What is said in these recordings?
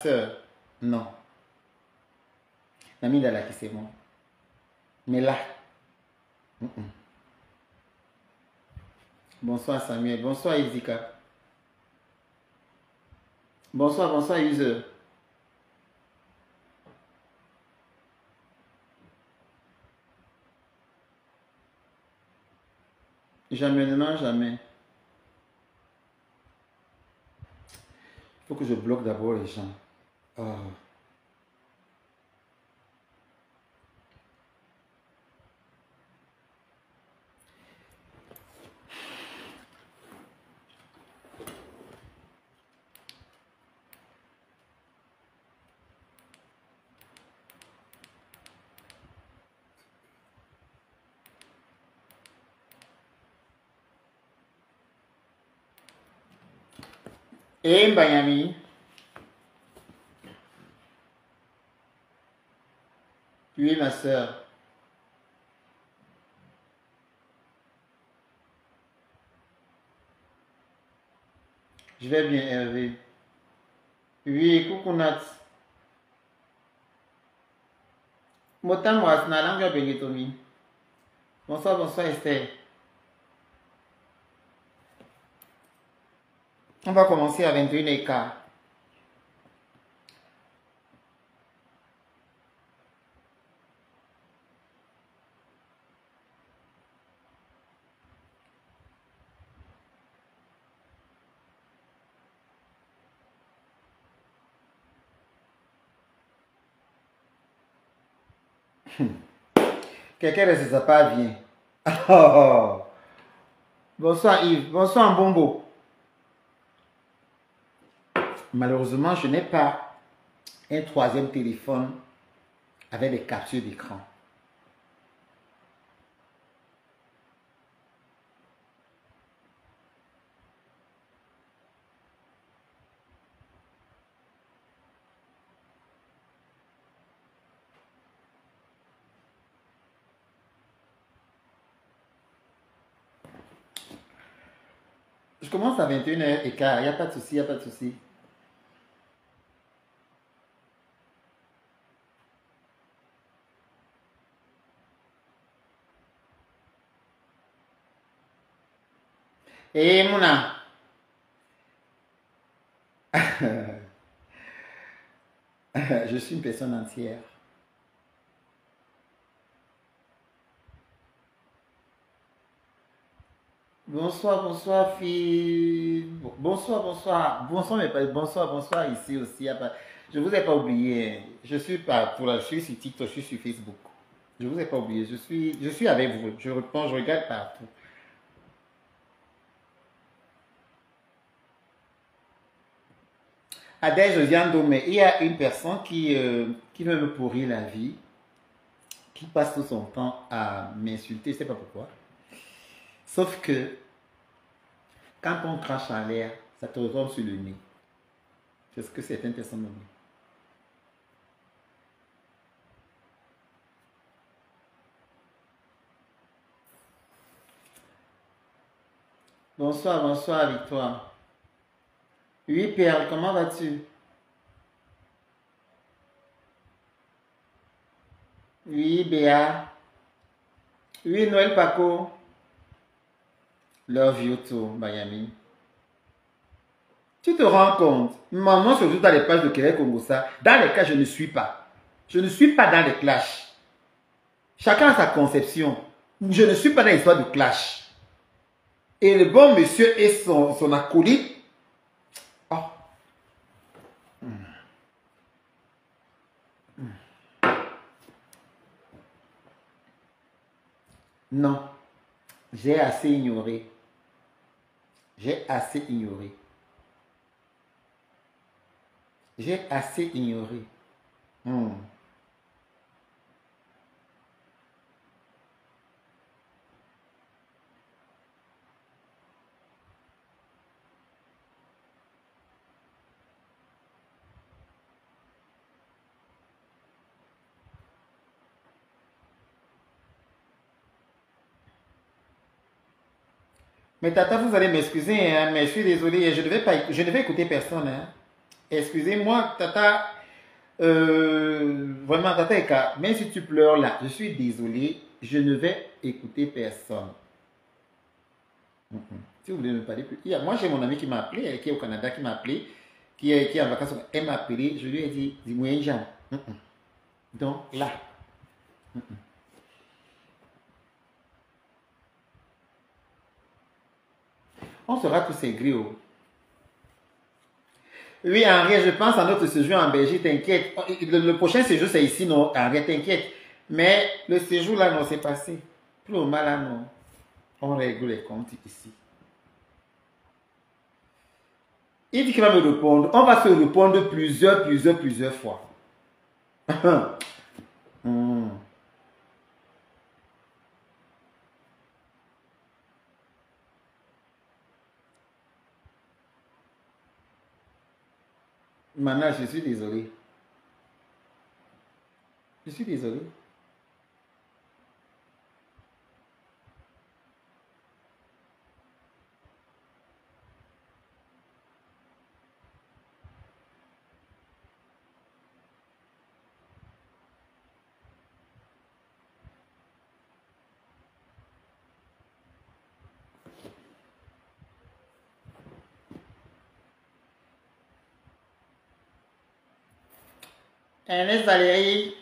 Sœur, non. Nami Dalaki, c'est bon. Mais là, bonsoir Samuel, bonsoir Izika. Bonsoir, bonsoir User. Jamais, non, jamais. Il faut que je bloque d'abord les gens. Oh. Et Miami. Oui, ma soeur. Je vais bien, Hervé. Oui, coucou Nat. Motam Wasna, langue Benitomi. Bonsoir, bonsoir Esther. On va commencer à 21h15. Quelqu'un de ses pas vient. Oh. Bonsoir Yves, bonsoir Mbombo. Malheureusement, je n'ai pas un troisième téléphone avec des captures d'écran. Je commence à 21h15, il n'y a pas de souci, il n'y a pas de souci. Et Mouna, je suis une personne entière. Bonsoir, bonsoir, fille. Bonsoir, bonsoir. Bonsoir, mais pas bonsoir, bonsoir ici aussi. Je vous ai pas oublié. Je suis pas pour la, je suis sur TikTok, je suis sur Facebook. Je vous ai pas oublié. Je suis avec vous. Je reprends, je regarde partout. Adèle Josiando, mais il y a une personne qui veut me pourrir la vie, qui passe tout son temps à m'insulter, je ne sais pas pourquoi. Sauf que quand on crache en l'air, ça te retombe sur le nez. C'est ce que certaines personnes me disent. Bonsoir, bonsoir Victoire. Oui, Perle, comment vas-tu? Oui, Béa. Oui, Noël Paco. Love you too, Miami. Tu te rends compte, maman se joue dans les pages de Québec Congossa. Dans les cas, je ne suis pas. Je ne suis pas dans les clashs. Chacun a sa conception. Je ne suis pas dans l'histoire de clash. Et le bon monsieur et son acolyte. Oh. Non. J'ai assez ignoré. J'ai assez ignoré. J'ai assez ignoré. Mais tata, vous allez m'excuser, hein, mais je suis désolé, je ne vais écouter personne. Hein. Excusez-moi, Tata. Vraiment, Tata Eka, même si tu pleures là, je suis désolé, je ne vais écouter personne. Si vous voulez me parler plus. Moi, j'ai mon ami qui m'a appelé, qui est au Canada, qui m'a appelé, qui est en vacances. Elle m'a appelé, je lui ai dit, dis-moi, Jean. Donc là, on sera tous aigris. Oui, Henri, je pense à notre séjour en Belgique, t'inquiète. Le prochain séjour, c'est ici, non, Henri, t'inquiète. Mais le séjour là, non, c'est passé. Pour le moment là, non. On règle les comptes ici. Il dit qu'il va me répondre. On va se répondre plusieurs fois. Maintenant, je suis désolé. Je suis désolé. Ernest Valérie.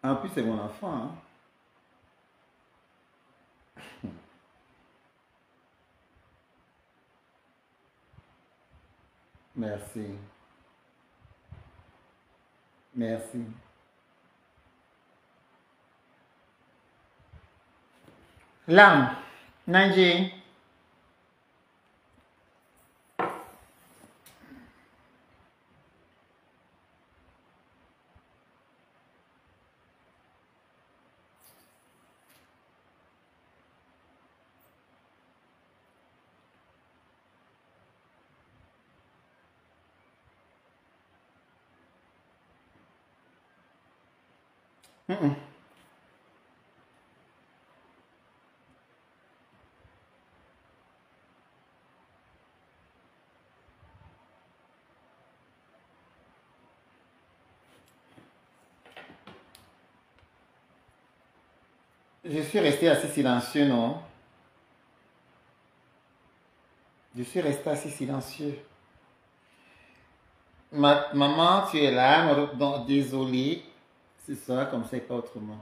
En plus, c'est mon enfant. Hein? Merci. Merci. L'âme. Nanjé. Je suis resté assez silencieux, non? Je suis resté assez silencieux. Maman, tu es là, donc désolé. Ce sera comme ça et pas autrement.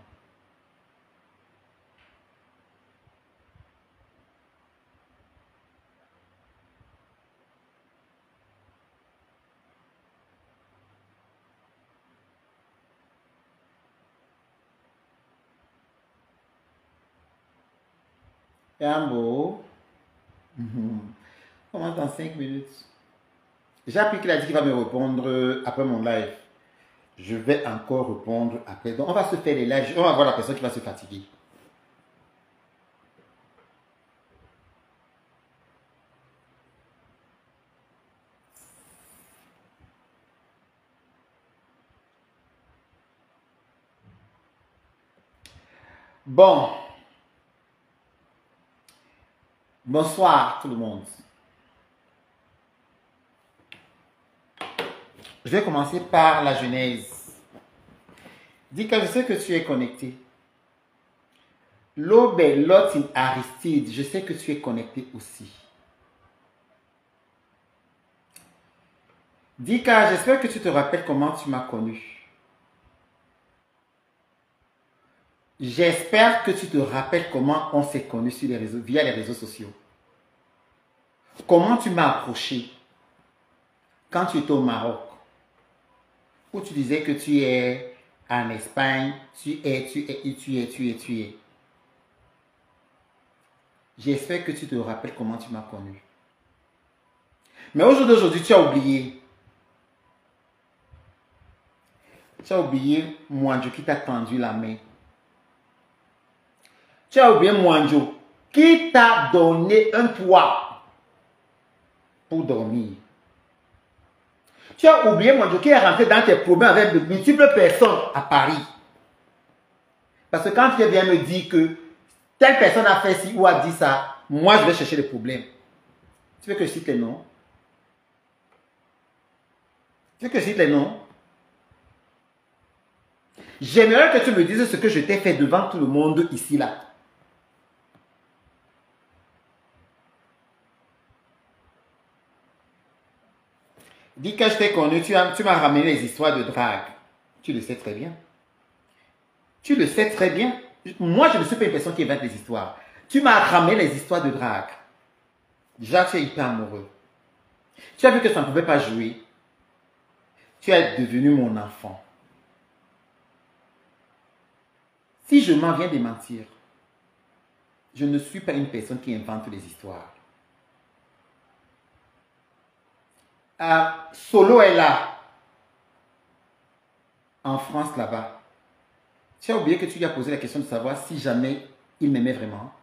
Et un beau. Comment dans 5 minutes? J'ai appris qu'il a dit qu'il va me répondre après mon live. Je vais encore répondre après. Donc, on va se faire les lives. On va voir la personne qui va se fatiguer. Bon. Bonsoir tout le monde. Je vais commencer par la Genèse. Dis que je sais que tu es connecté. L'Obelotin Aristide, je sais que tu es connecté aussi. Dika, j'espère que tu te rappelles comment tu m'as connu. J'espère que tu te rappelles comment on s'est connu sur les réseaux, via les réseaux sociaux. Comment tu m'as approché quand tu étais au Maroc, où tu disais que tu es en Espagne, tu es. J'espère que tu te rappelles comment tu m'as connu. Mais aujourd'hui, tu as oublié. Tu as oublié Mwanjo qui t'a tendu la main. Tu as oublié Mwanjo qui t'a donné un toit pour dormir. Tu as oublié, mon Dieu, qui est rentré dans tes problèmes avec de multiples personnes à Paris. Parce que quand tu viens me dire que telle personne a fait ci ou a dit ça, moi, je vais chercher les problèmes. Tu veux que je cite les noms? Tu veux que je cite les noms? J'aimerais que tu me dises ce que je t'ai fait devant tout le monde ici, là. Dis que je t'ai connu, tu m'as ramené les histoires de drague. Tu le sais très bien. Tu le sais très bien. Moi, je ne suis pas une personne qui invente les histoires. Tu m'as ramené les histoires de drague. Déjà, tu es hyper amoureux. Tu as vu que ça ne pouvait pas jouer. Tu es devenu mon enfant. Si je m'en viens de mentir, je ne suis pas une personne qui invente les histoires. Solo est là. En France, là-bas. Tu as oublié que tu lui as posé la question de savoir si jamais il m'aimait vraiment.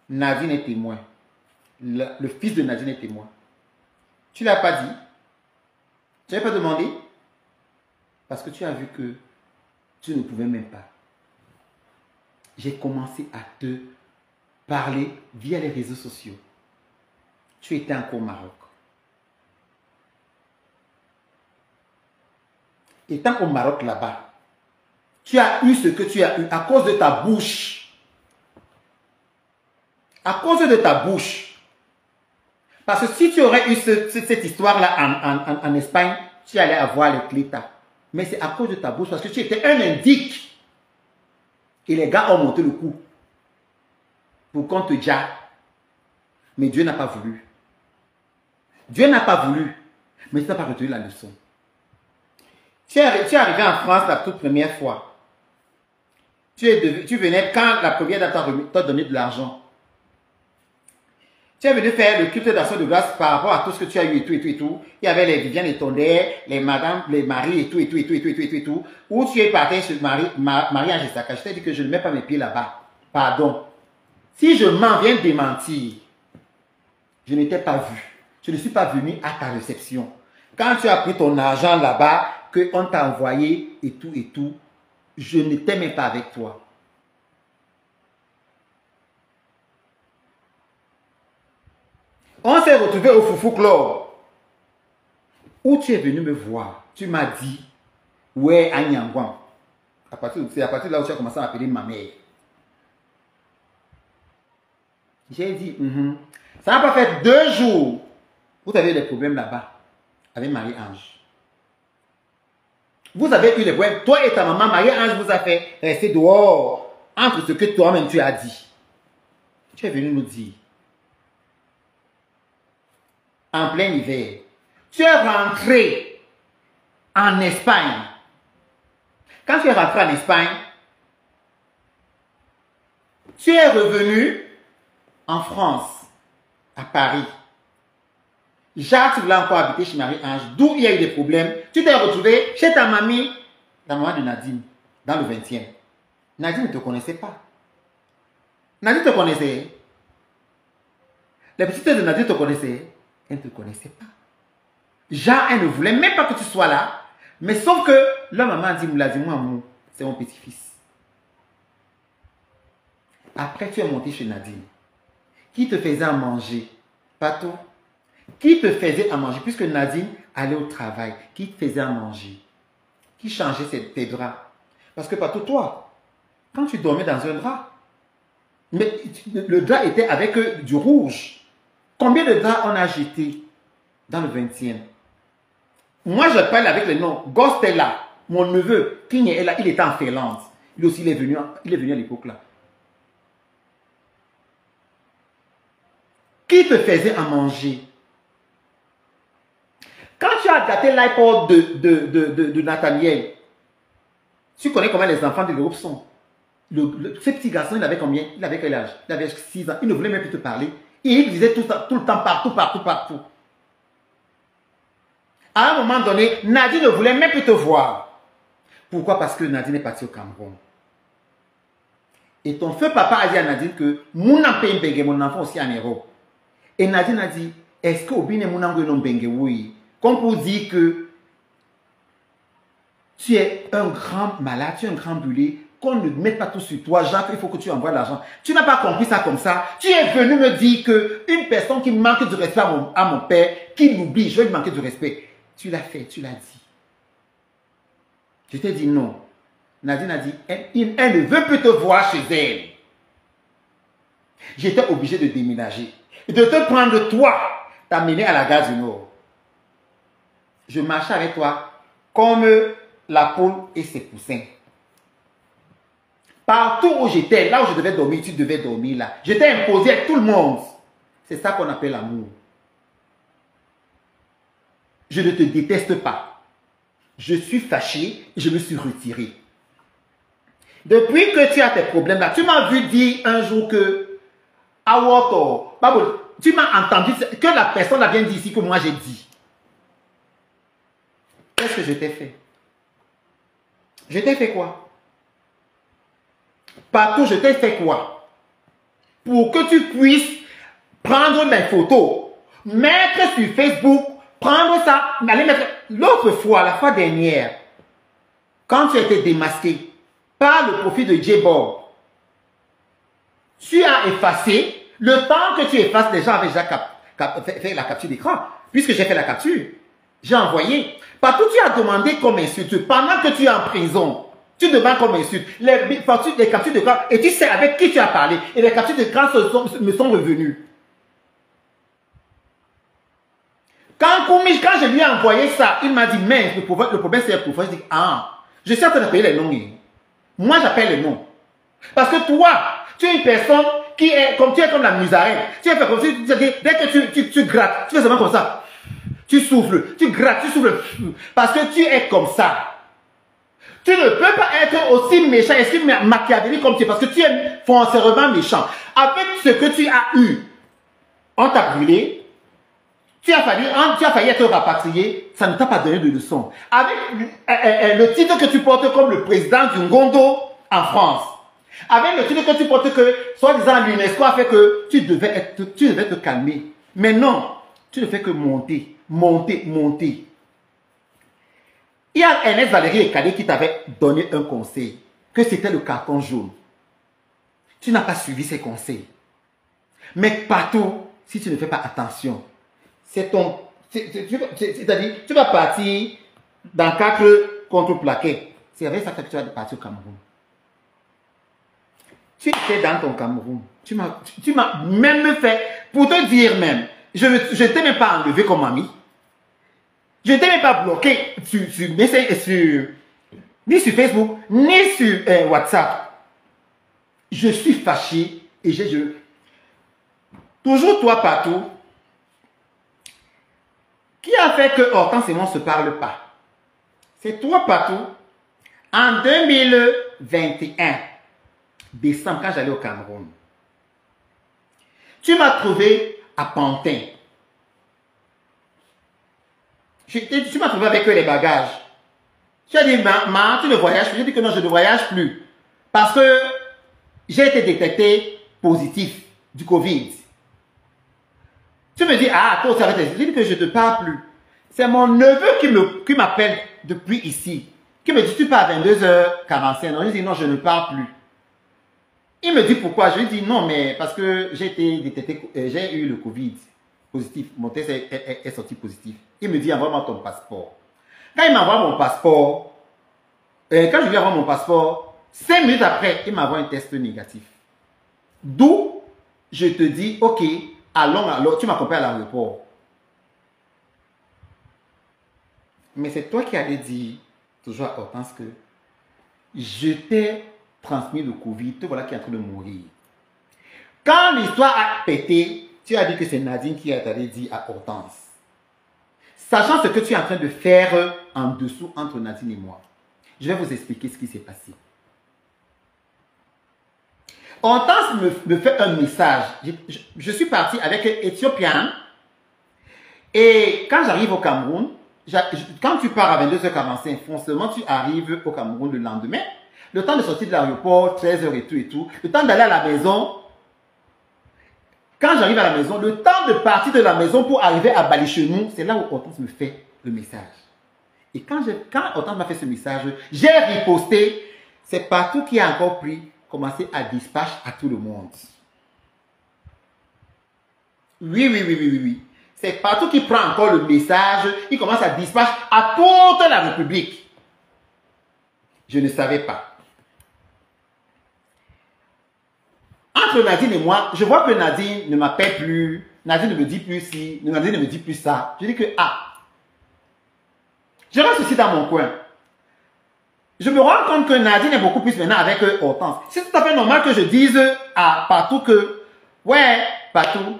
Nadine est témoin. Le fils de Nadine est témoin. Tu ne l'as pas dit. Tu n'avais pas demandé. Parce que tu as vu que tu ne pouvais même pas. J'ai commencé à te parler via les réseaux sociaux. Tu étais encore au Maroc. Étant au Maroc là-bas, tu as eu ce que tu as eu à cause de ta bouche. À cause de ta bouche. Parce que si tu aurais eu cette histoire-là en Espagne, tu allais avoir les clétas. Mais c'est à cause de ta bouche, parce que tu étais un indique. Et les gars ont monté le coup. Pour qu'on te dise. Mais Dieu n'a pas voulu. Dieu n'a pas voulu. Mais tu n'as pas retenu la leçon. Tu es arrivé en France la toute première fois. Tu venais quand la première dame t'a donné de l'argent. Tu es venu faire le culte d'action de grâce par rapport à tout ce que tu as eu et tout et tout et tout. Il y avait les Viviane et Tondère, les madames, les maris et tout et tout et tout et tout et tout et tout et tout. Où tu es parti sur Marie-Ange Essaka. Je t'ai dit que je ne mets pas mes pieds là-bas. Pardon. Si je m'en viens démentir, je ne t'ai pas vu. Je ne suis pas venu à ta réception. Quand tu as pris ton argent là-bas, qu'on t'a envoyé et tout, je ne t'aimais pas avec toi. On s'est retrouvé au Foufou Club, où tu es venu me voir. Tu m'as dit, ouais, à Nyangwan. C'est à partir de là où tu as commencé à m'appeler ma mère. J'ai dit, ça n'a pas fait 2 jours. Vous avez des problèmes là-bas, avec Marie-Ange. Vous avez eu des problèmes. Toi et ta maman, Marie-Ange vous a fait rester dehors, entre ce que toi-même tu as dit. Tu es venu nous dire, en plein hiver, tu es rentré en Espagne. Quand tu es rentré en Espagne, tu es revenu en France, à Paris. Jacques, tu voulais encore habiter chez Marie-Ange, d'où il y a eu des problèmes. Tu t'es retrouvé chez ta mamie, la maman de Nadine, dans le 20e. Nadine ne te connaissait pas. Nadine te connaissait. Les petites sœurs de Nadine te connaissaient. Elle ne te connaissait pas. Jacques, elle ne voulait même pas que tu sois là. Mais sauf que leur maman a dit, moi, c'est mon petit-fils. Après, tu es monté chez Nadine. Qui te faisait à manger? Pas toi. Qui te faisait à manger? Puisque Nadine allait au travail. Qui te faisait à manger? Qui changeait tes draps? Parce que Pato, toi, quand tu dormais dans un drap, mais le drap était avec du rouge. Combien de draps on a jeté dans le 20e? Moi, je parle avec les noms. Ghost est là. Mon neveu, King est là. Il était en Finlande. Il aussi, il est venu à l'époque là. Qui te faisait à manger? Quand tu as gâté l'iPod de Nathaniel, tu connais comment les enfants de l'Europe sont. Ce petit garçon, il avait combien? Il avait quel âge? Il avait 6 ans. Il ne voulait même plus te parler. Et il disait tout le temps, partout. À un moment donné, Nadine ne voulait même plus te voir. Pourquoi? Parce que Nadine est partie au Cameroun. Et ton feu papa a dit à Nadine que mon enfant aussi en Europe. Et Nadine a dit, est-ce que Obine mon enfant non bengue? Oui. Comme pour dire que Tu es un grand malade, tu es un grand brûlé, qu'on ne mette pas tout sur toi, Jacques, il faut que tu envoies l'argent. Tu n'as pas compris ça comme ça. Tu es venu me dire qu'une personne qui manque de respect à mon père, qui l'oublie, je vais lui manquer de respect. Tu l'as fait, tu l'as dit. Je t'ai dit non. Nadine a dit, elle ne veut plus te voir chez elle. J'étais obligé de déménager. De te prendre toi, t'amener à la gare du Nord. Je marchais avec toi comme la poule et ses poussins. Partout où j'étais, là où je devais dormir, tu devais dormir là. J'étais imposé avec tout le monde. C'est ça qu'on appelle l'amour. Je ne te déteste pas. Je suis fâché et je me suis retiré. Depuis que tu as tes problèmes là, tu m'as vu dire un jour que tu m'as entendu que la personne a bien dit ici que moi j'ai dit. Qu'est-ce que je t'ai fait? Je t'ai fait quoi? Partout, je t'ai fait quoi? Pour que tu puisses prendre mes photos, mettre sur Facebook, prendre ça, aller mettre... L'autre fois, la fois dernière, quand tu as été démasqué par le profil de J-Bob, tu as effacé, le temps que tu effaces, les gens avaient déjà fait la capture d'écran, puisque j'ai fait la capture, j'ai envoyé. Partout, tu as demandé comme insulte. Pendant que tu es en prison, tu demandes comme insulte. Les captures d'écran, et tu sais avec qui tu as parlé. Et les captures d'écran me sont revenues. Quand je lui ai envoyé ça, il m'a dit, mais le problème c'est le pouvoir. Je dis, ah, je suis en train de payer les noms. Moi, j'appelle les noms. Parce que toi, tu es une personne qui est comme la musarène. Tu es comme si, dès que tu grattes, tu fais seulement comme ça. Tu souffles, tu grattes, tu souffles. Parce que tu es comme ça. Tu ne peux pas être aussi méchant et aussi machiavélique comme tu es. Parce que tu es foncièrement méchant. Avec ce que tu as eu, on t'a brûlé. Tu as failli être rapatrié. Ça ne t'a pas donné de leçon. Avec le titre que tu portes comme le président du Ngondo en France. Avec le titre que tu portes que, soi-disant, l'UNESCO a fait que tu devais te calmer. Mais non, tu ne fais que monter. Monter. Il y a Ernest Valérie Ekadé qui t'avait donné un conseil, que c'était le carton jaune. Tu n'as pas suivi ses conseils. Mais partout, si tu ne fais pas attention, c'est ton... C'est-à-dire, tu vas partir dans 4 contre-plaquets. C'est avec ça que tu vas partir au Cameroun. Tu étais dans ton Cameroun. Tu m'as même fait, pour te dire même, je ne t'ai même pas enlevé comme ami. Je ne t'ai même pas bloqué ni sur Facebook, ni sur WhatsApp. Je suis fâché et toujours toi partout. Qui a fait que Hortense et moi ne se parlent pas? C'est toi partout. En 2021, décembre, quand j'allais au Cameroun, tu m'as trouvé à Pantin. Tu m'as trouvé avec les bagages. Tu as dit, maman, tu ne voyages plus. J'ai dit que non, je ne voyage plus. Parce que j'ai été détecté positif du Covid. Tu me dis, ah, toi, ça va être... J'ai dit que je ne te parle plus. C'est mon neveu qui m'appelle depuis ici. Qui me dit, tu pars à 22h45. Non, je dis, non, je ne parle plus. Il me dit pourquoi. Je lui dis, non, mais parce que j'ai été détecté, j'ai eu le Covid positif. Mon test est sorti positif. Il me dit, envoie-moi ton passeport. Quand il m'envoie mon passeport, quand je lui envoie mon passeport, 5 minutes après, il m'envoie un test négatif. D'où je te dis, ok, allons, alors, tu m'accompagnes à l'aéroport. Mais c'est toi qui allais dire, toujours à Hortense, que je t'ai transmis le Covid, te voilà qui est en train de mourir. Quand l'histoire a pété, tu as dit que c'est Nadine qui a allé dire à Hortense. Sachant ce que tu es en train de faire en dessous entre Nadine et moi, je vais vous expliquer ce qui s'est passé. Hortense me fait un message. Je suis parti avec Éthiopienne. Et quand j'arrive au Cameroun, quand tu pars à 22h45, forcément tu arrives au Cameroun le lendemain. Le temps de sortir de l'aéroport, 13h et tout. Le temps d'aller à la maison. Quand j'arrive à la maison, le temps de partir de la maison pour arriver à Balichenou, c'est là où Hortense me fait le message. Et quand Hortense m'a fait ce message, j'ai riposté. C'est partout qui a encore commencé à dispatcher à tout le monde. Oui. C'est partout qui prend encore le message, il commence à dispatcher à toute la République. Je ne savais pas. Entre Nadine et moi, je vois que Nadine ne m'appelle plus, Nadine ne me dit plus ci, Nadine ne me dit plus ça. Je dis que, je reste aussi dans mon coin. Je me rends compte que Nadine est beaucoup plus maintenant avec Hortense. C'est tout à fait normal que je dise à Patou que, ouais, Patou,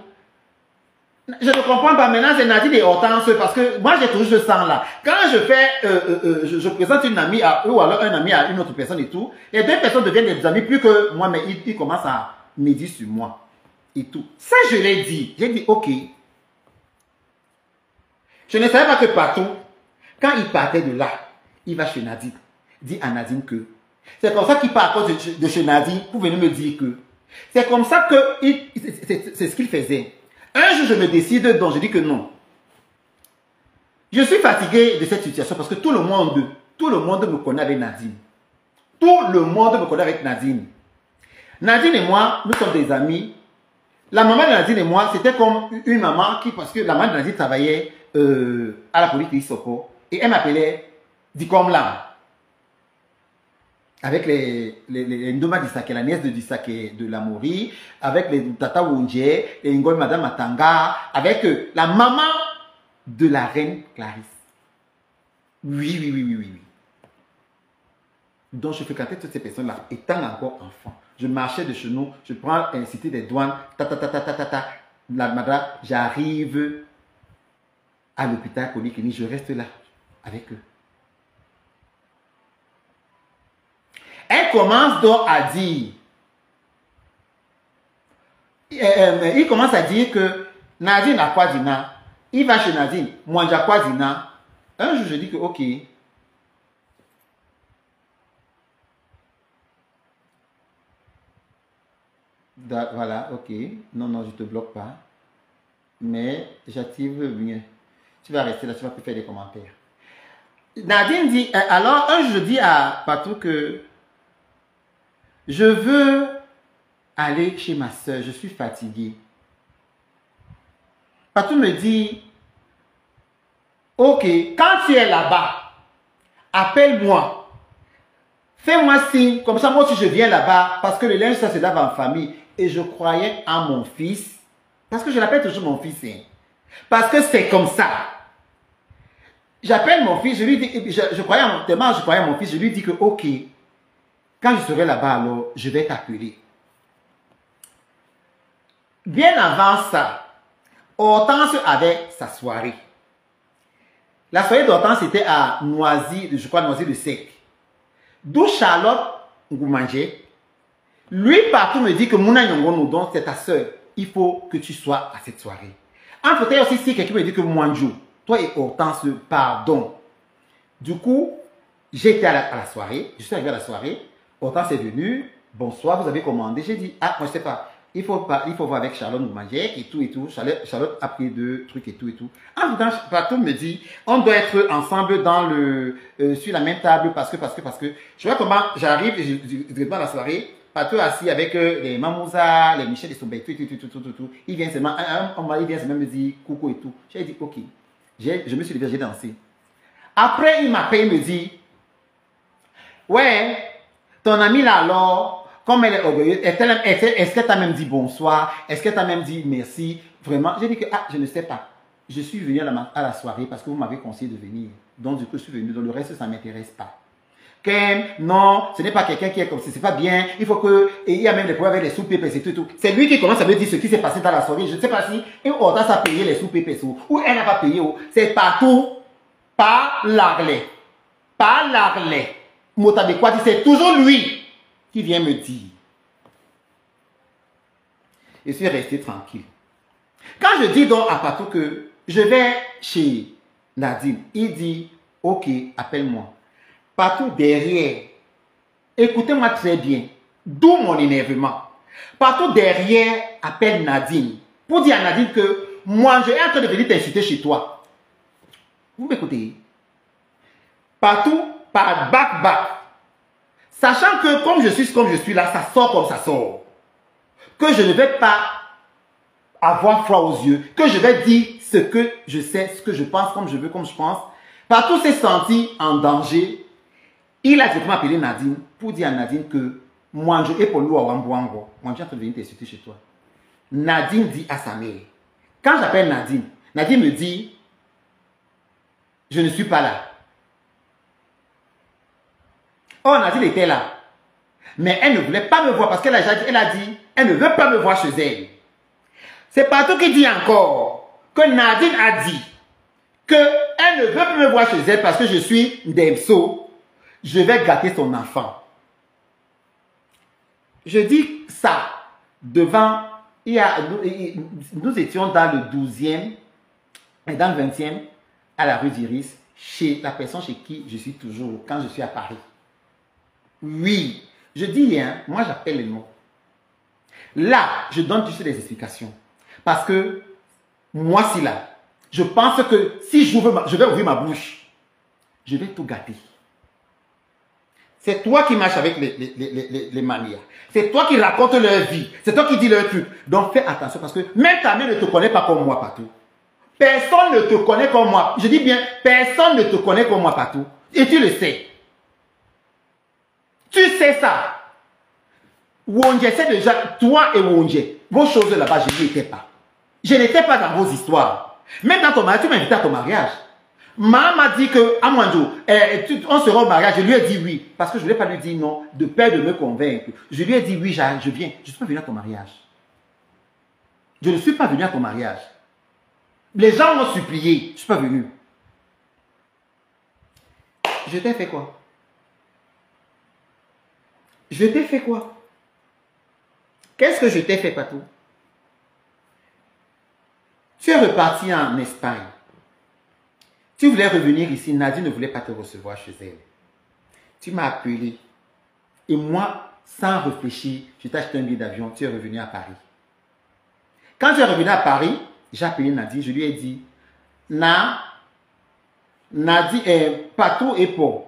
je ne comprends pas maintenant, c'est Nadine et Hortense, parce que moi j'ai toujours ce sang-là. Quand je fais, je présente une amie à eux, ou alors un ami à une autre personne et tout, les deux personnes deviennent des amis plus que moi, mais ils commencent à médire sur moi et tout. Ça, je l'ai dit. J'ai dit, ok. Je ne savais pas que Patou, quand il partait de là, il va chez Nadine. Dit à Nadine que. C'est comme ça qu'il part à cause de chez Nadine pour venir me dire que. C'est comme ça que c'est ce qu'il faisait. Un jour, je me décide, donc je dis que non. Je suis fatigué de cette situation parce que tout le monde me connaît avec Nadine. Tout le monde me connaît avec Nadine. Nadine et moi, nous sommes des amis. La maman de Nadine et moi, c'était comme une maman qui, parce que la maman de Nadine travaillait à la police de Isoko. Et elle m'appelait Dikomla. Avec les Ndoma Disake, la nièce de Disake de la Mori, avec les Tata Wunje, les Ngoy Madame Matanga, avec la maman de la reine Clarisse. Oui. Donc je fréquentais toutes ces personnes-là, étant encore enfant. Je marchais de chez nous, je prends un cité des douanes, la madame, j'arrive à l'hôpital Polyclinique, je reste là avec eux. Elle commence donc à dire, il commence à dire que Nadine a quoi dina, il va chez Nadine, moi j'ai quoi dina. Un jour je dis que ok. Voilà, ok. Non, je te bloque pas. Mais j'active mieux. Tu vas rester là, tu vas plus faire des commentaires. Nadine dit, alors un jour je dis à Patou que je veux aller chez ma soeur, je suis fatiguée. Patou me dit, ok, quand tu es là-bas, appelle-moi. Fais-moi signe, comme ça moi aussi je viens là-bas, parce que le linge ça se lave en famille. Et je croyais à mon fils, parce que je l'appelle toujours mon fils, hein, parce que c'est comme ça. J'appelle mon fils, je lui dis, je croyais à mon fils, je lui dis que ok, quand je serai là-bas, alors, je vais t'appeler. Bien avant ça, Hortense avait sa soirée. La soirée d'Hortense était à Noisy, je crois Noisy le Sec. D'où Charlotte Ngoumanjé, lui partout me dit que Mouna Nyongono, donc c'est ta soeur, il faut que tu sois à cette soirée. Entre temps aussi, si quelqu'un me dit que Mouanjou, toi et Hortense, pardon. Du coup, j'étais à la soirée, je suis arrivé à la soirée. Hortense est venue, bonsoir, vous avez commandé. J'ai dit, moi je sais pas, il faut voir avec Charlotte nous manger et tout. Charlotte a pris 2 trucs et tout. En même temps, Patou me dit, on doit être ensemble dans sur la même table parce que, je vois comment j'arrive, je vais à la soirée, Patou assis avec les Mamouza, les Michel et Soubey, tout. Il vient seulement, il vient seulement me dire coucou et tout. J'ai dit, ok. Je me suis levé, j'ai dansé. Après, il m'appelle, il me dit, ouais, ton amie là alors, comme elle est orgueilleuse, est-ce qu'elle t'a même dit bonsoir? Est-ce qu'elle t'a même dit merci? Vraiment, j'ai dit que, je ne sais pas. Je suis venu à la soirée parce que vous m'avez conseillé de venir. Donc, du coup, je suis venu. Donc, le reste, ça ne m'intéresse pas. Non, ce n'est pas quelqu'un qui est comme ça, c'est pas bien. Il faut que, et il y a même des problèmes avec les sous-pépés et tout. C'est lui qui commence à me dire ce qui s'est passé dans la soirée. Je ne sais pas si une Hortense a payé les sous-pépés ou elle n'a pas payé. C'est partout. Pas l'arlet. Motabekwa, c'est toujours lui qui vient me dire. Je suis resté tranquille. Quand je dis donc à Patou que je vais chez Nadine, il dit, ok, appelle-moi. Patou derrière, écoutez-moi très bien, d'où mon énervement. Patou derrière appelle Nadine pour dire à Nadine que moi je suis en train de venir t'insulter chez toi. Vous m'écoutez? Partout, par back. Sachant que comme je suis là, ça sort comme ça sort. Que je ne vais pas avoir froid aux yeux, que je vais dire ce que je sais, ce que je pense, comme je veux, comme je pense. Partout s'est senti en danger. Il a directement appelé Nadine pour dire à Nadine que moi, je est pour lui à Wambouango. Moi, je suis en train de venir t'insulter chez toi. Nadine dit à sa mère. Quand j'appelle Nadine, Nadine me dit, je ne suis pas là. Oh, Nadine était là. Mais elle ne voulait pas me voir parce qu'elle a dit, elle ne veut pas me voir chez elle. C'est partout qui dit encore que Nadine a dit qu'elle ne veut pas me voir chez elle parce que je suis Ndemso. Je vais gâter son enfant. Je dis ça devant, nous étions dans le 12e et dans le 20e à la rue d'Iris, chez la personne chez qui je suis toujours quand je suis à Paris. Oui, je dis rien, moi j'appelle les noms. Là, je donne juste des explications. Parce que moi, si là, je pense que si je vais ouvrir ma bouche, je vais tout gâter. C'est toi qui marches avec les manières. C'est toi qui racontes leur vie. C'est toi qui dis leur truc. Donc fais attention parce que même ta mère ne te connaît pas comme moi partout. Personne ne te connaît comme moi. Je dis bien, personne ne te connaît comme moi partout. Et tu le sais. Tu sais ça. Wonje, c'est déjà, toi et Wonje, vos choses là-bas, je n'y étais pas. Je n'étais pas dans vos histoires. Même dans ton mariage, tu m'as invité à ton mariage. Maman m'a dit que, à Mwanjo, on sera au mariage. Je lui ai dit oui. Parce que je ne voulais pas lui dire non, de peur de me convaincre. Je lui ai dit oui, je viens. Je ne suis pas venu à ton mariage. Je ne suis pas venu à ton mariage. Les gens m'ont supplié. Je ne suis pas venu. Je t'ai fait quoi? Je t'ai fait quoi? Qu'est-ce que je t'ai fait, Patou? Tu es reparti en Espagne. Tu voulais revenir ici. Nadine ne voulait pas te recevoir chez elle. Tu m'as appelé. Et moi, sans réfléchir, je t'ai acheté un billet d'avion. Tu es revenu à Paris. Quand tu es revenu à Paris, j'ai appelé Nadine. Je lui ai dit, Nadine, Patou et Paul.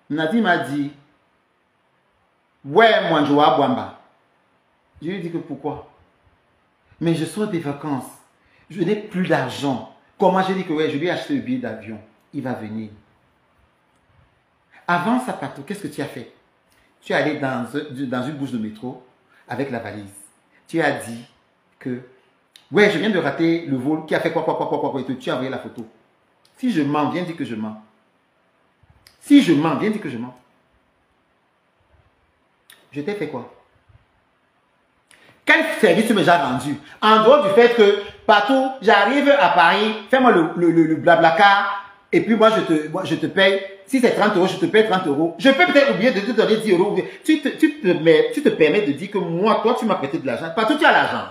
Nadine m'a dit, ouais, moi, je vais à Bouamba. Je lui ai dit que pourquoi? Mais je sors des vacances. Je n'ai plus d'argent. Comment j'ai dit que ouais, je lui ai acheté le billet d'avion. Il va venir. Avant ça, Patou, qu'est-ce que tu as fait? Tu es allé dans une bouche de métro avec la valise. Tu as dit que ouais, je viens de rater le vol. Qui a fait quoi, et tu as envoyé la photo. Si je mens, viens dire que je mens. Si je mens, viens dire que je mens. Je t'ai fait quoi? Quel service tu m'as déjà rendu? En dehors du fait que, partout, j'arrive à Paris, fais-moi le blablacar, et puis moi, je te paye. Si c'est 30 euros, je te paye 30 euros. Je peux peut-être oublier de te donner 10 euros. Tu te permets de dire que moi, toi, tu m'as prêté de l'argent. Partout, tu as l'argent.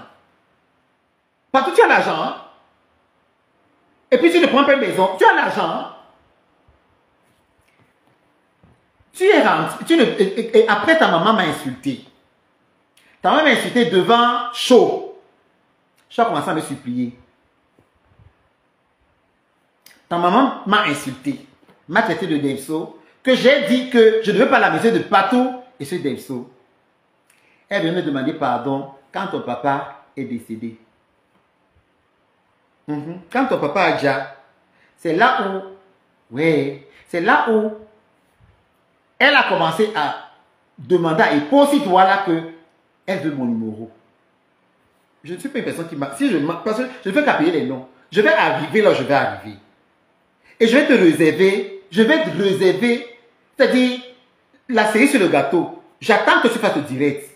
Partout, tu as l'argent. Hein? Et puis, tu ne prends pas une maison. Tu as l'argent. Hein? Tu es rentré. Et après, ta maman m'a insulté. Ta maman m'a insulté devant Chaud. Chaud a commencé à me supplier. Ta maman m'a insulté. M'a traité de Devso. Que j'ai dit que je ne veux pas la maison de Patou et ce Devso. Elle vient me demander pardon quand ton papa est décédé. Quand ton papa a déjà, c'est là où, ouais, c'est là où elle a commencé à demander à Epo, si toi là que elle veut mon numéro. Je ne suis pas une personne qui m'a, si je parce que je ne veux qu'à payer les noms. Je vais arriver là où je vais arriver. Et je vais te réserver, c'est-à-dire la série sur le gâteau. J'attends que tu fasses le direct.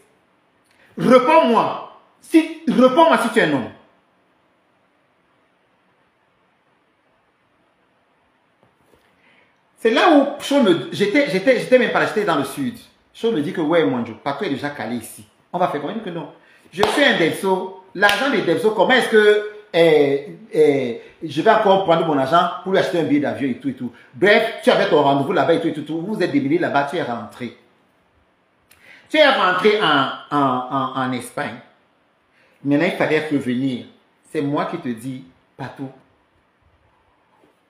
Réponds-moi si tu es un homme. C'est là où j'étais même pas là, j'étais dans le sud. Chaud me dit que ouais, Mwanjo, Patou est déjà calé ici. On va faire comment? Il dit que non. Je suis un Devso. L'argent des Devso, comment est-ce que je vais encore prendre mon argent pour lui acheter un billet d'avion et tout et tout. Bref, tu avais ton rendez-vous là-bas et tout et tout. Vous vous êtes démêlés là-bas, tu es rentré. Tu es rentré en Espagne. Maintenant, il fallait revenir. C'est moi qui te dis, Patou.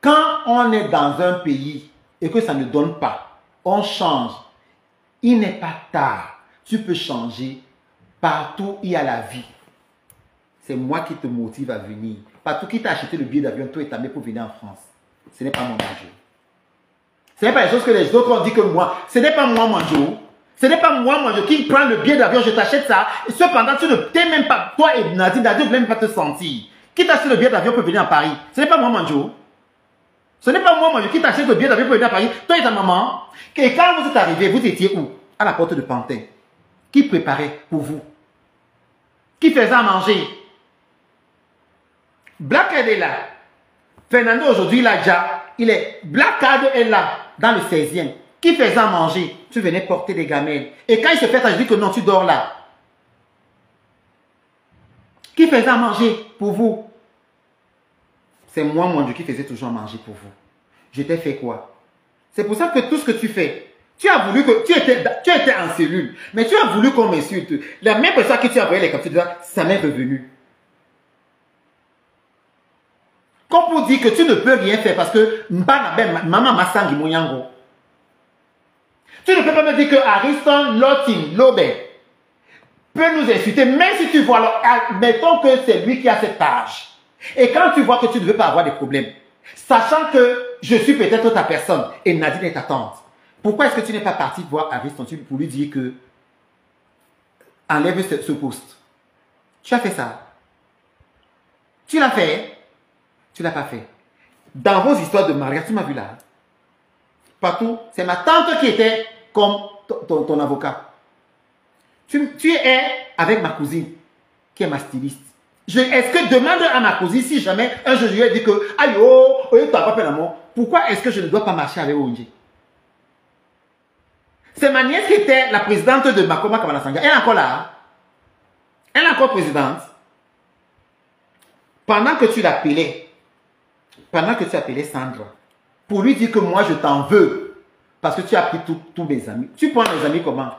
Quand on est dans un pays et que ça ne donne pas, on change. Il n'est pas tard. Tu peux changer partout où il y a la vie. C'est moi qui te motive à venir. Partout qui t'a acheté le billet d'avion, toi et ta mère pour venir en France. Ce n'est pas mon Manjo. Ce n'est pas les choses que les autres ont dit que moi. Ce n'est pas moi Manjo. Ce n'est pas moi Manjo qui prend le billet d'avion, je t'achète ça. Et cependant, tu ne t'es même pas, toi et Nadine ne voulez même pas te sentir. Qui t'achète le billet d'avion pour venir à Paris? Ce n'est pas moi Manjo. Ce n'est pas moi Manjo qui t'achète le billet d'avion pour venir à Paris. Toi et ta maman. Et quand vous êtes arrivés, vous étiez où? À la porte de Pantin. Qui préparait pour vous? Qui faisait à manger? Black Card est là. Fernando aujourd'hui, là, déjà, il est. Black Card est là, dans le 16e. Qui faisait à manger? Tu venais porter des gamelles. Et quand il se fait, je dis que non, tu dors là. Qui faisait à manger pour vous? C'est moi, mon Dieu, qui faisais toujours à manger pour vous. Je t'ai fait quoi? C'est pour ça que tout ce que tu fais, tu as voulu que. Tu étais en cellule, mais tu as voulu qu'on m'insulte. La même personne qui tu as envoyé les captures, ça m'est revenu. Comme pour dire que tu ne peux rien faire parce que maman m'a sangi moyango. Tu ne peux pas me dire que Ariston, Lotin, Lobé peut nous insulter, même si tu vois, alors, admettons que c'est lui qui a cet âge. Et quand tu vois que tu ne veux pas avoir des problèmes, sachant que je suis peut-être ta personne et Nadine est ta tante, pourquoi est-ce que tu n'es pas parti voir Ariston pour lui dire que enlève ce poste? Tu as fait ça. Tu l'as fait. Tu ne l'as pas fait. Dans vos histoires de mariage, tu m'as vu là. Partout, c'est ma tante qui était comme ton avocat. Tu es avec ma cousine, qui est ma styliste. Est-ce que demande à ma cousine si jamais un jour je lui ai dit que aïe oh, tu n'as pas fait l'amour, pourquoi est-ce que je ne dois pas marcher avec Onji? C'est ma nièce qui était la présidente de Makoma Kabalasanga. Elle est encore là. Hein? Elle est encore présidente. Pendant que tu l'appelais, Sandra, pour lui dire que moi je t'en veux, parce que tu as pris tous mes amis. Tu prends mes amis comment?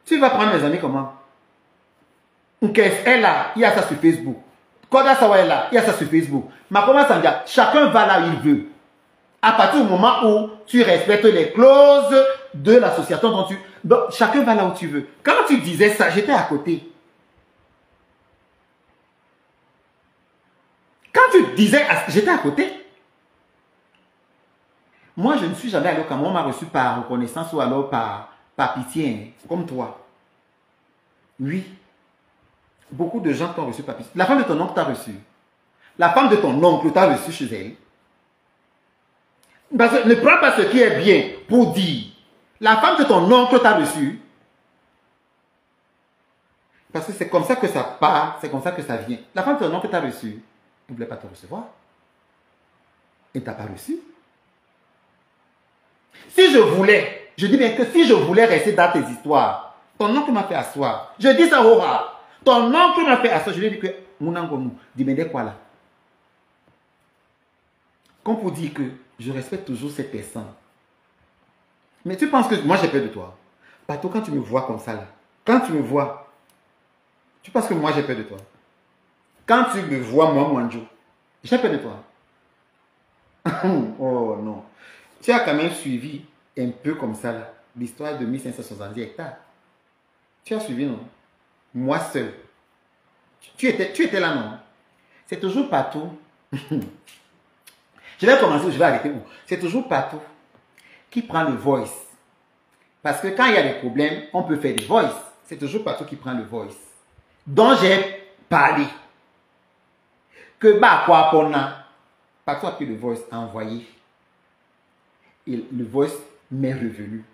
Tu vas prendre mes amis comment? Nkes est là, il y a ça sur Facebook. Koda Sawa est là, il y a ça sur Facebook. Makoma Sanga, chacun va là où il veut. À partir du moment où tu respectes les clauses de l'association dont donc, chacun va là où tu veux. Quand tu disais ça, j'étais à côté. Quand tu disais, j'étais à côté. Moi, je ne suis jamais allé au Cameroun, on m'a reçu par reconnaissance ou alors par pitié, hein, comme toi. Oui. Beaucoup de gens t'ont reçu par pitié. La femme de ton oncle t'a reçu. La femme de ton oncle t'a reçu chez elle. Parce que ne prends pas ce qui est bien pour dire. La femme de ton oncle t'a reçu. Parce que c'est comme ça que ça part, c'est comme ça que ça vient. La femme de ton oncle t'a reçu. Elle ne voulait pas te recevoir. Elle ne t'a pas reçu. Si je voulais, je dis bien que si je voulais rester dans tes histoires, ton oncle m'a fait asseoir. Je dis ça au rat. Ton oncle m'a fait asseoir. Je lui ai dit que mon oncle, dis-moi quoi là. Comme pour dire que je respecte toujours cette personne. Mais tu penses que moi j'ai peur de toi. Parce que quand tu me vois comme ça là, quand tu me vois, tu penses que moi j'ai peur de toi. Quand tu me vois, moi, Manjo, j'ai peur de toi. Oh non. Tu as quand même suivi un peu comme ça là, l'histoire de 1570 hectares. Tu as suivi, non? Moi seul. Tu étais là, non? C'est toujours partout. Je vais commencer, je vais arrêter où? C'est toujours partout qui prend le voice. Parce que quand il y a des problèmes, on peut faire des voice. C'est toujours partout qui prend le voice. Dont j'ai parlé. Que bah quoi pour partout a pris le voice à envoyer. Et le voice m'est revenu.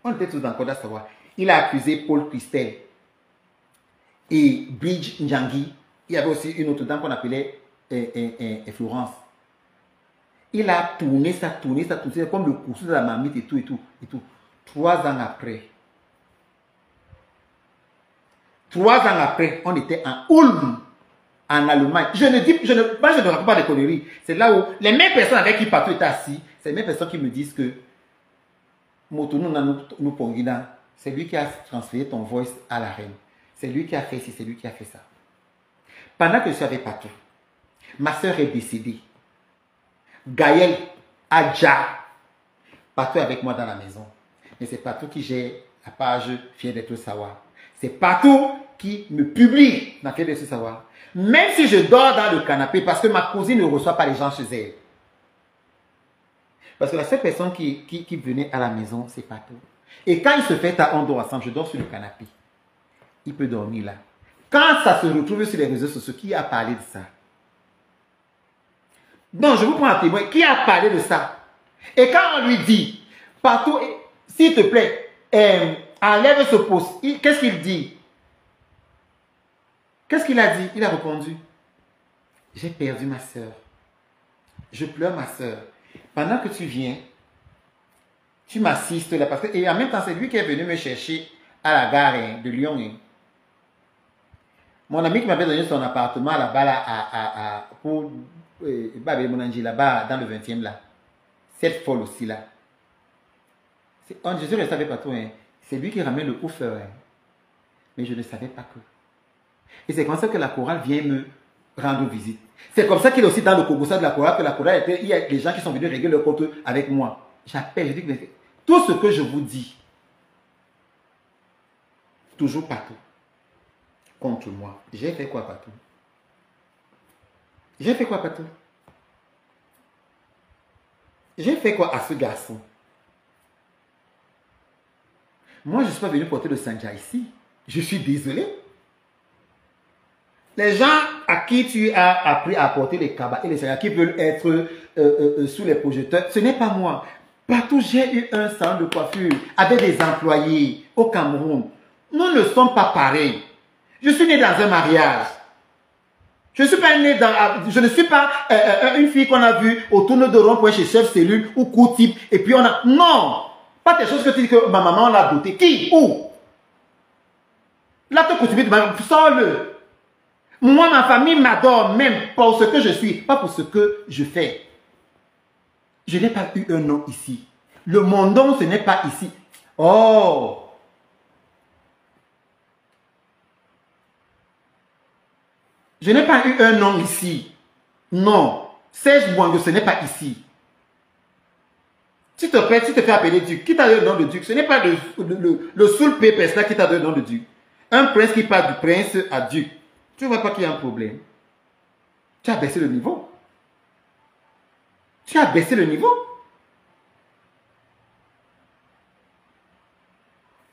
On était tous encore à savoir. Il a accusé Paul Christel et Bridge Njangi. Il y avait aussi une autre dame qu'on appelait Florence. Il a tourné ça, comme le course de la marmite et tout. 3 ans après. 3 ans après, on était en Ulm, en Allemagne. Je ne raconte pas des conneries. C'est là où les mêmes personnes avec qui partout étaient assis, c'est les mêmes personnes qui me disent que c'est lui qui a transféré ton voice à la reine. C'est lui qui a fait ci, c'est lui qui a fait ça. Pendant que je savais partout, ma soeur est décédée. Gaël Adja Patou est avec moi dans la maison. Mais c'est Patou qui gère la page Fier d'être savoir. C'est Patou qui me publie dans Fier d'être savoir. Même si je dors dans le canapé parce que ma cousine ne reçoit pas les gens chez elle. Parce que la seule personne qui venait à la maison, c'est Patou. Et quand il se fait à on dort ensemble, je dors sur le canapé. Il peut dormir là. Quand ça se retrouve sur les réseaux sociaux, qui a parlé de ça? Donc, je vous prends un témoin. Qui a parlé de ça? Et quand on lui dit, Patou, s'il te plaît, enlève ce poste, qu'est-ce qu'il dit? Qu'est-ce qu'il a dit? Il a répondu, j'ai perdu ma soeur. Je pleure ma soeur. Pendant que tu viens, tu m'assistes là. Parce que, et en même temps, c'est lui qui est venu me chercher à la gare de Lyon. Mon ami qui m'avait donné son appartement là-bas, là, pour là-bas, dans le 20e là. Cette folle aussi là. Je suis resté avec Patou. C'est lui qui ramène le ouf. Mais je ne savais pas que. Et c'est comme ça que la chorale vient me rendre visite. C'est comme ça qu'il est aussi dans le Kogosa de la chorale, que la chorale était, il y a des gens qui sont venus régler leur compte avec moi. J'appelle, je dis que tout ce que je vous dis, toujours Patou, contre moi. J'ai fait quoi, Patou? J'ai fait quoi, Patou? J'ai fait quoi à ce garçon? Moi, je ne suis pas venu porter le sanja ici. Je suis désolé. Les gens à qui tu as appris à porter les cabas et les sanjas qui veulent être sous les projecteurs, ce n'est pas moi. Partout, j'ai eu un salon de coiffure avec des employés au Cameroun. Nous ne sommes pas pareils. Je suis né dans un mariage. Je ne suis pas né dans... Je ne suis pas une fille qu'on a vue au tourne de rond-point chez chef cellule ou coup type. Et puis on a... Non! Pas des choses que tu dis que ma maman l'a doté. Qui? Où? Là, tu continues de m'avoir... Sors-le! Moi, ma famille m'adore même pour ce que je suis, pas pour ce que je fais. Je n'ai pas eu un nom ici. Le Mondon, ce n'est pas ici. Oh! Je n'ai pas eu un nom ici. Non. Serge Bouango, ce n'est pas ici. Tu te fais appeler Duc. Qui t'a donné le nom de Duc? Ce n'est pas le Soul Papers là qui t'a donné le nom de Duc. Un prince qui part du prince à Duc. Tu ne vois pas qu'il y a un problème. Tu as baissé le niveau. Tu as baissé le niveau.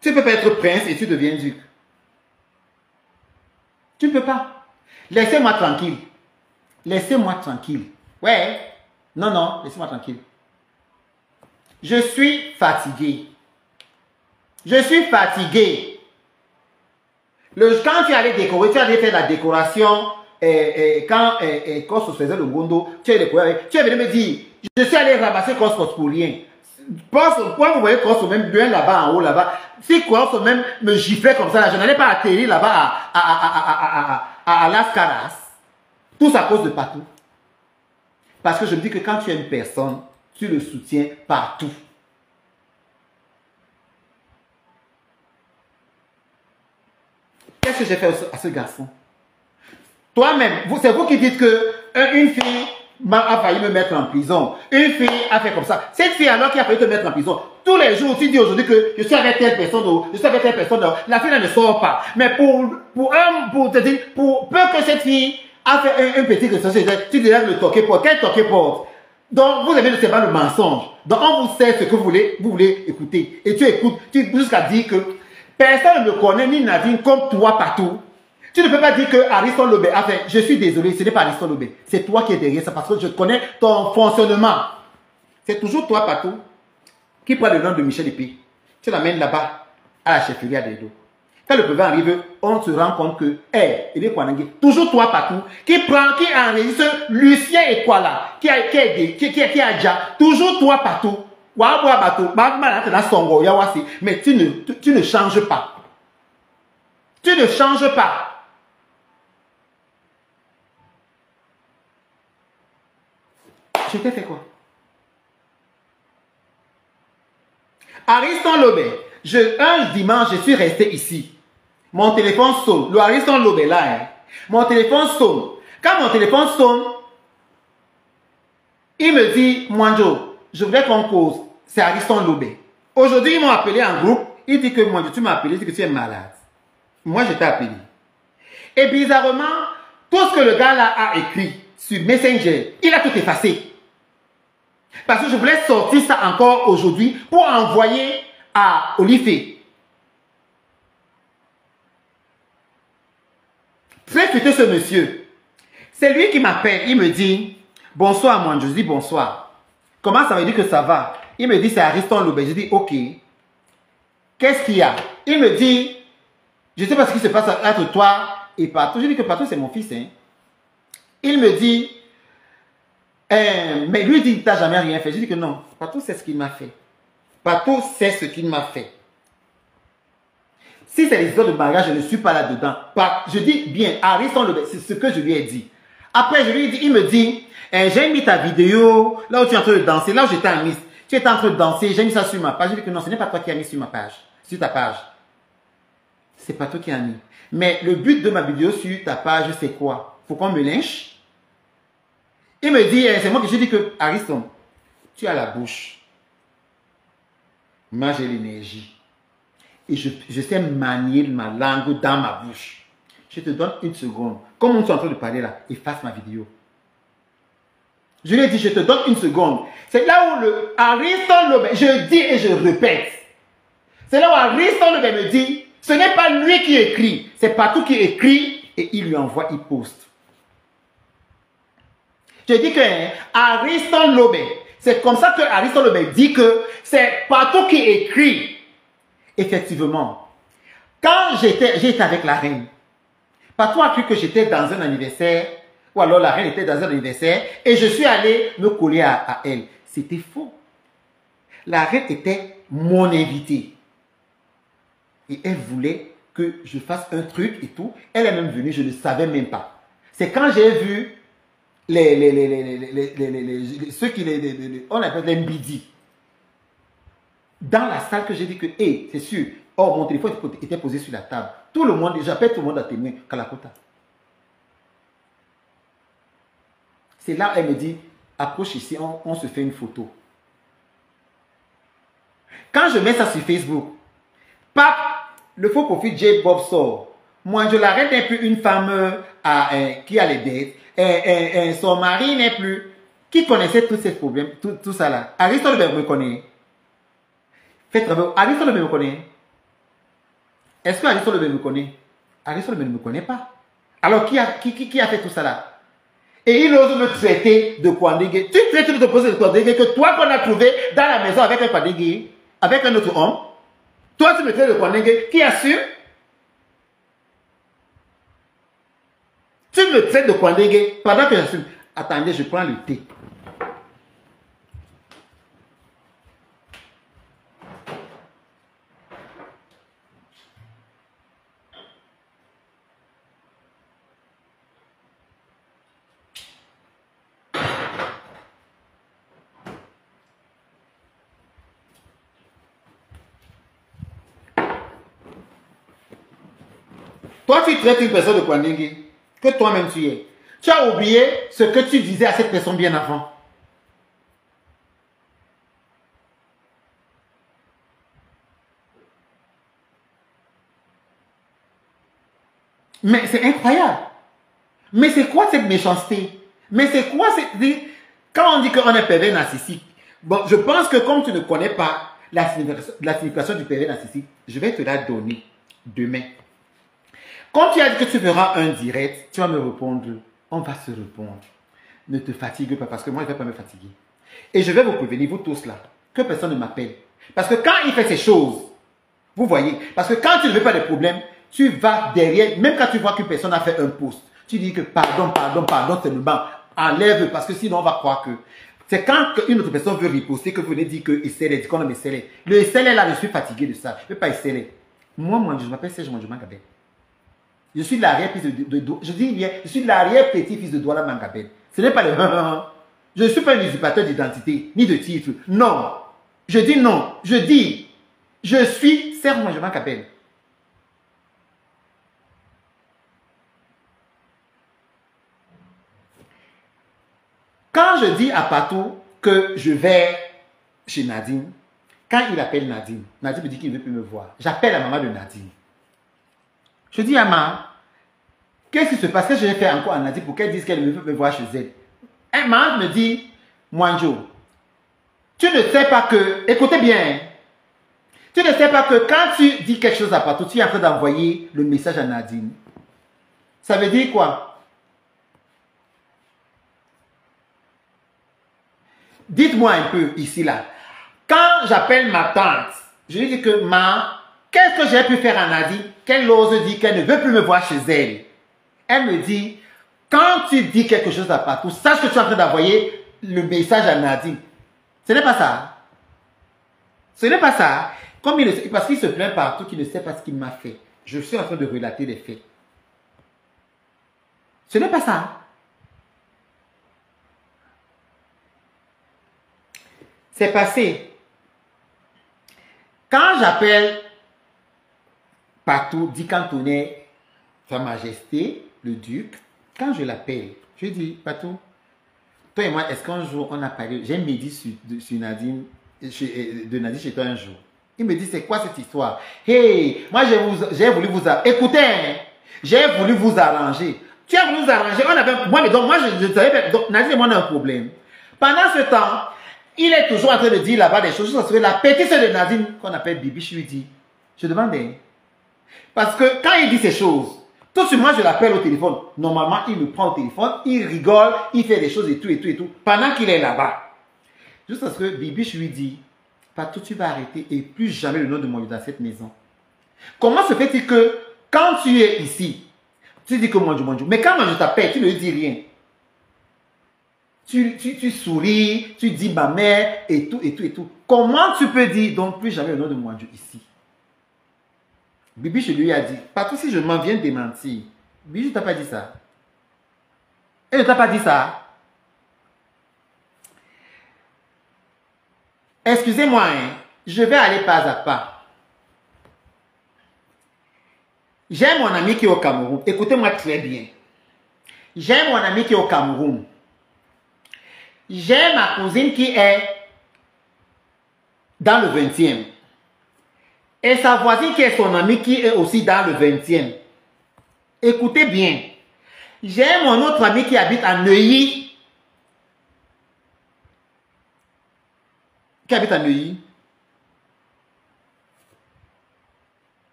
Tu ne peux pas être prince et tu deviens duc. Tu ne peux pas. Laissez-moi tranquille. Laissez-moi tranquille. Ouais. Non, non, laissez-moi tranquille. Je suis fatigué. Je suis fatigué. Quand tu allais décorer, tu allais faire la décoration, quand Cosmos faisait le gondo, tu es venu me dire, je suis allé ramasser Cosmos pour rien. Pourquoi vous voyez Cosmos même bien là-bas, en haut, là-bas, si Cosmos même me giflait comme ça, là, je n'allais pas atterrir là-bas à Las Caras. Tout ça à cause de Patou. Parce que je me dis que quand tu es une personne, tu le soutiens partout. Qu'est-ce que j'ai fait à ce garçon? Toi-même, c'est vous qui dites que une fille a failli me mettre en prison. Une fille a fait comme ça. Cette fille alors qui a failli te mettre en prison, tous les jours, tu dis aujourd'hui que je suis avec telle personne, je suis avec telle personne, la fille ne sort pas. Mais pour peu que cette fille a fait un petit recherche, tu dirais le toquer porte. Quel toquer porte? Donc, vous avez le savoir le mensonge. Donc, on vous sait ce que vous voulez écouter. Et tu écoutes, jusqu'à dire que personne ne me connaît ni Nadine comme toi partout. Tu ne peux pas dire que Ariston Lobé a fait. Je suis désolé, ce n'est pas Ariston Lobé. C'est toi qui es derrière ça parce que je connais ton fonctionnement. C'est toujours toi partout qui prend le nom de Michel Épée. Tu l'amènes là-bas à la chefferie à Dedo. Quand le président arrive, on se rend compte que, il est Kwanangé, toujours toi partout, qui enregistre Lucien et quoi là, qui a déjà, toujours toi partout. Mais tu ne changes pas. Tu ne changes pas. Je t'ai fait quoi? Ariston Lobé, un dimanche, je suis resté ici. Mon téléphone sonne. Le Ariston Lobé là. Hein. Mon téléphone sonne. Quand mon téléphone sonne, il me dit, Mwanjo, je voudrais qu'on cause. c'est Ariston Lobé. Aujourd'hui, ils m'ont appelé en groupe. Il dit que moi, tu m'as appelé, il dit que tu es malade. Moi, je t'ai appelé. Et bizarrement, tout ce que le gars là a écrit sur Messenger, il a tout effacé. Parce que je voulais sortir ça encore aujourd'hui pour envoyer à Olivier. Très futé ce monsieur. C'est lui qui m'appelle. Il me dit, bonsoir moi. Je dis bonsoir. Comment ça veut dire que ça va? Il me dit, c'est Ariston Lobé. Je dis, ok. Qu'est-ce qu'il y a? Il me dit, je ne sais pas ce qui se passe entre toi et Patou. Je dis que Patou, c'est mon fils. Hein. Il me dit, mais lui dit, il t'a jamais rien fait. Je dis que non, Patou, c'est ce qu'il m'a fait. Patou, c'est ce qu'il m'a fait. Si c'est les histoires de mariage, je ne suis pas là-dedans. Je dis bien, Ariston Lobé, c'est ce que je lui ai dit. Après, je lui ai dit, il me dit, j'ai mis ta vidéo, là où tu es en train de danser, là où j'étais en Miss. Tu étais en train de danser, j'ai mis ça sur ma page. Je dis que non, ce n'est pas toi qui as mis sur ma page, sur ta page. C'est pas toi qui as mis. Mais le but de ma vidéo sur ta page, c'est quoi? Faut qu'on me lynche? Il me dit, c'est moi qui je dis que, Ariston, tu as la bouche. Moi, j'ai l'énergie. Et je sais manier ma langue dans ma bouche. Je te donne une seconde. Comme on est en train de parler là, efface ma vidéo. Je lui ai dit, je te donne une seconde. C'est là où le Ariston Lobé, je dis et je répète. C'est là où Ariston Lobé me dit, ce n'est pas lui qui écrit, c'est Patou qui écrit et il lui envoie, il poste. Je dis que Ariston Lobé, c'est comme ça que Ariston Lobé dit que c'est Patou qui écrit. Effectivement, quand j'étais avec la reine, Patou a cru que j'étais dans un anniversaire, ou alors la reine était dans un anniversaire, et je suis allé me coller à elle. C'était faux. La reine était mon invitée. Et elle voulait que je fasse un truc et tout. Elle est même venue, je ne savais même pas. C'est quand j'ai vu ceux qui on appelle les mbidi dans la salle que j'ai dit que, hé, c'est sûr, oh, mon téléphone était posé sur la table. Tout le monde, j'appelle tout le monde à témoin, Kalakota. C'est là elle me dit, approche ici, on se fait une photo. Quand je mets ça sur Facebook, pap, le faux profil J. Bob sort. Moi, je l'arrête un peu une femme qui a les dettes. Son mari n'est plus. Qui connaissait tous ces problèmes, tout ça là. Ariston Lobé me connaît. Ariston Lobé me connaît. Est-ce que Ariston Lobé me connaît? Ariston Lobé ne me connaît pas. Alors, qui a fait tout ça là? Et il ose me traiter de Kwandégué. Tu traites de poser de Kwandégué que toi qu'on a trouvé dans la maison avec un Kwandégué, avec un autre homme. Toi, tu me traites de Kwandégué. Qui assure? Tu me traites de Kwandégué pendant que j'assume. Attendez, je prends le thé. Toi, tu traites une personne de Kwandégué que toi-même tu es. Tu as oublié ce que tu disais à cette personne bien avant. Mais c'est incroyable. Mais c'est quoi cette méchanceté? Mais c'est quoi cette... Quand on dit qu'on est pervers narcissique, bon, je pense que comme tu ne connais pas la signification du pervers narcissique, je vais te la donner demain. Quand tu as dit que tu feras un direct, tu vas me répondre. On va se répondre. Ne te fatigue pas parce que moi, je ne vais pas me fatiguer. Et je vais vous prévenir, vous tous là, que personne ne m'appelle. Parce que quand il fait ces choses, vous voyez, parce que quand tu ne veux pas de problème, tu vas derrière, même quand tu vois qu'une personne a fait un post, tu dis que pardon, seulement, enlève, parce que sinon on va croire que... C'est quand une autre personne veut riposter que vous venez dire que essaie qu'on a essayé. Le essayé là, je suis fatigué de ça. Je ne veux pas essayer. Moi, je m'appelle Serge Mangabel. Je suis l'arrière-fils je suis l'arrière-petit-fils de Douala Mangabel. Ce n'est pas le... Je ne suis pas un usurpateur d'identité, ni de titre. Non. Je dis non. Je dis, je suis Serge Mangabel. Quand je dis à Patou que je vais chez Nadine. Quand il appelle Nadine, Nadine me dit qu'il ne veut plus me voir. J'appelle la maman de Nadine. Je dis à maman, qu'est-ce qui se passe? Qu'est-ce que je vais faire encore à Nadine pour qu'elle dise qu'elle ne veut plus me voir chez elle? Et maman me dit, Mwanjo, tu ne sais pas que, écoutez bien, tu ne sais pas que quand tu dis quelque chose à partout, tu es en train d'envoyer le message à Nadine. Ça veut dire quoi? Dites-moi un peu ici, là. Quand j'appelle ma tante, je lui dis que, qu'est-ce que j'ai pu faire à Nadine qu'elle ose dire qu'elle ne veut plus me voir chez elle? Elle me dit, quand tu dis quelque chose à partout, sache que tu es en train d'envoyer le message à Nadine. Ce n'est pas ça. Ce n'est pas ça. Comme parce qu'il se plaint partout qu'il ne sait pas ce qu'il m'a fait. Je suis en train de relater des faits. Ce n'est pas ça. C'est passé. Quand j'appelle Patou, dit Cantonais, Sa Majesté, le Duc, quand je l'appelle, je dis, Patou, toi et moi, est-ce qu'un jour on a parlé, j'ai médit sur Nadine, de Nadine chez toi un jour. Il me dit, c'est quoi cette histoire? Hey, moi j'ai voulu vous écoutez, hein, j'ai voulu vous arranger. Tu as voulu vous arranger. Moi, je savais, donc Nadine et moi on a un problème. Pendant ce temps, il est toujours en train de dire là-bas des choses. La petite sœur de Nadine, qu'on appelle Bibi, je lui dis, je demandais. Parce que quand il dit ces choses, tout de suite, moi je l'appelle au téléphone. Normalement, il me prend au téléphone, il rigole, il fait des choses et tout, pendant qu'il est là-bas. Juste parce que Bibi, je lui dis, Patou, tu vas arrêter et plus jamais le nom de mon Dieu dans cette maison. Comment se fait-il que quand tu es ici, tu dis que mon Dieu, mais quand moi je t'appelle, tu ne dis rien. Tu souris, tu dis ma mère et tout. Comment tu peux dire donc plus jamais le nom de mon Dieu ici? Bibi, je lui ai dit, Patou, si je m'en viens de démentir, Bibi, je ne t'ai pas dit ça. Elle ne t'a pas dit ça. Excusez-moi, hein, je vais aller pas à pas. J'ai mon ami qui est au Cameroun. Écoutez-moi très bien. J'ai mon ami qui est au Cameroun. J'ai ma cousine qui est dans le 20e. Et sa voisine qui est son amie qui est aussi dans le 20e. Écoutez bien. J'ai mon autre ami qui habite à Neuilly. Qui habite à Neuilly.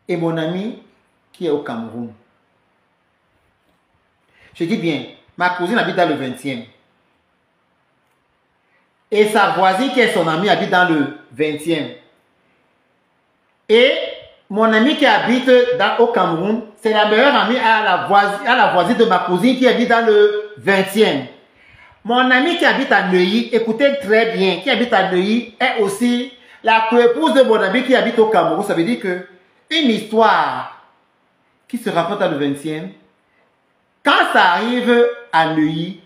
Et mon ami qui est au Cameroun. Je dis bien, ma cousine habite dans le 20e. Et sa voisine qui est son amie habite dans le 20e. Et mon ami qui habite au Cameroun, c'est la meilleure amie à la voisine de ma cousine qui habite dans le 20e. Mon ami qui habite à Neuilly, écoutez très bien, qui habite à Neuilly, est aussi la coépouse de mon ami qui habite au Cameroun. Ça veut dire que une histoire qui se rapporte dans le 20e, quand ça arrive à Neuilly,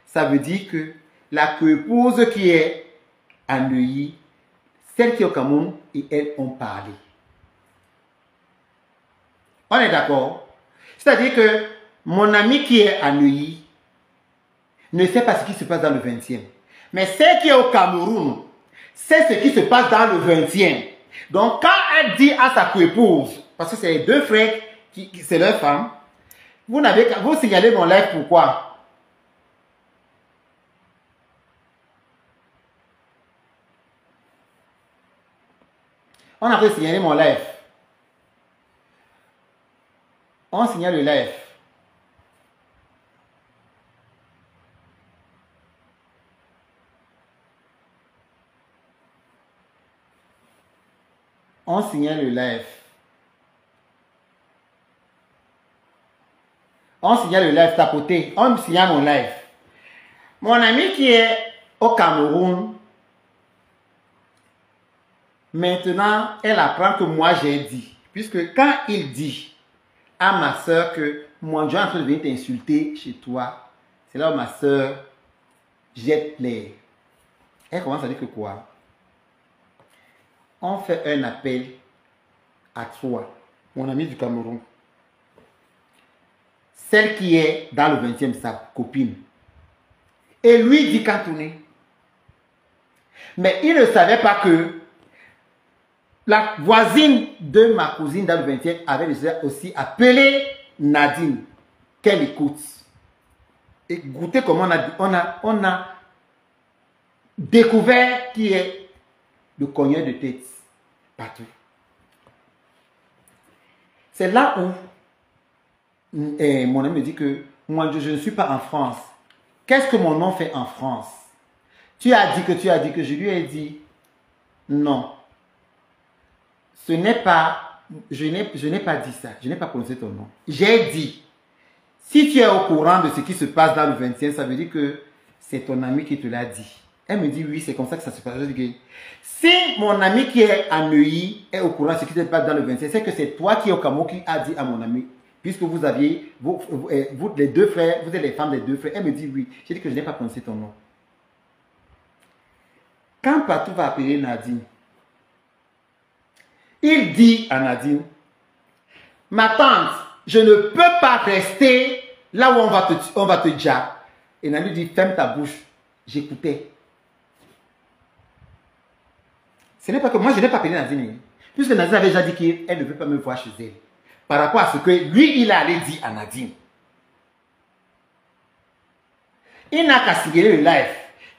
ça veut dire que la coépouse qui est à Neuilly, celle qui est au Cameroun, et elles ont parlé. On est d'accord? C'est-à-dire que mon ami qui est à Neuilly ne sait pas ce qui se passe dans le 20e. Mais celle qui est au Cameroun sait ce qui se passe dans le 20e. Donc quand elle dit à sa coépouse, parce que c'est les deux frères, c'est leur femme, vous signalez mon live pourquoi? On a fait signaler mon live. On signale le live. On signale le live. On signale le live, tapoter. On signale mon live. Mon ami qui est au Cameroun, maintenant, elle apprend que moi j'ai dit. Puisque quand il dit à ma soeur que moi je suis en train de venir t'insulter chez toi, c'est là où ma soeur jette l'air. Elle commence à dire que quoi? On fait un appel à toi, mon ami du Cameroun. Celle qui est dans le 20e, sa copine. Et lui dit Cantonais. Mais il ne savait pas que la voisine de ma cousine dans le 20e avait déjà aussi appelé Nadine, qu'elle écoute. Et goûtez comment on a découvert qui est le cogneur de tête partout. C'est là où mon ami me dit que moi, je ne suis pas en France. Qu'est-ce que mon nom fait en France? Tu as dit que je lui ai dit non. Ce n'est pas, je n'ai pas dit ça. Je n'ai pas prononcé ton nom. J'ai dit, si tu es au courant de ce qui se passe dans le 20e, ça veut dire que c'est ton ami qui te l'a dit. Elle me dit oui, c'est comme ça que ça se passe. Je dis, si mon ami qui est à Neuilly est au courant de ce qui se passe dans le 20e, c'est que c'est toi qui es au Cameroun qui a dit à mon ami, puisque vous aviez, vous les deux frères, vous êtes les femmes des deux frères. Elle me dit oui. J'ai dit que je n'ai pas prononcé ton nom. Quand Patou va appeler Nadine, il dit à Nadine, ma tante, je ne peux pas rester là où on va te dire. Et Nadine dit, ferme ta bouche. J'écoutais. Ce n'est pas que moi, je n'ai pas appelé Nadine. Puisque Nadine avait déjà dit qu'elle ne veut pas me voir chez elle. Par rapport à ce que lui, il allait dire à Nadine. Il n'a qu'à signaler le live.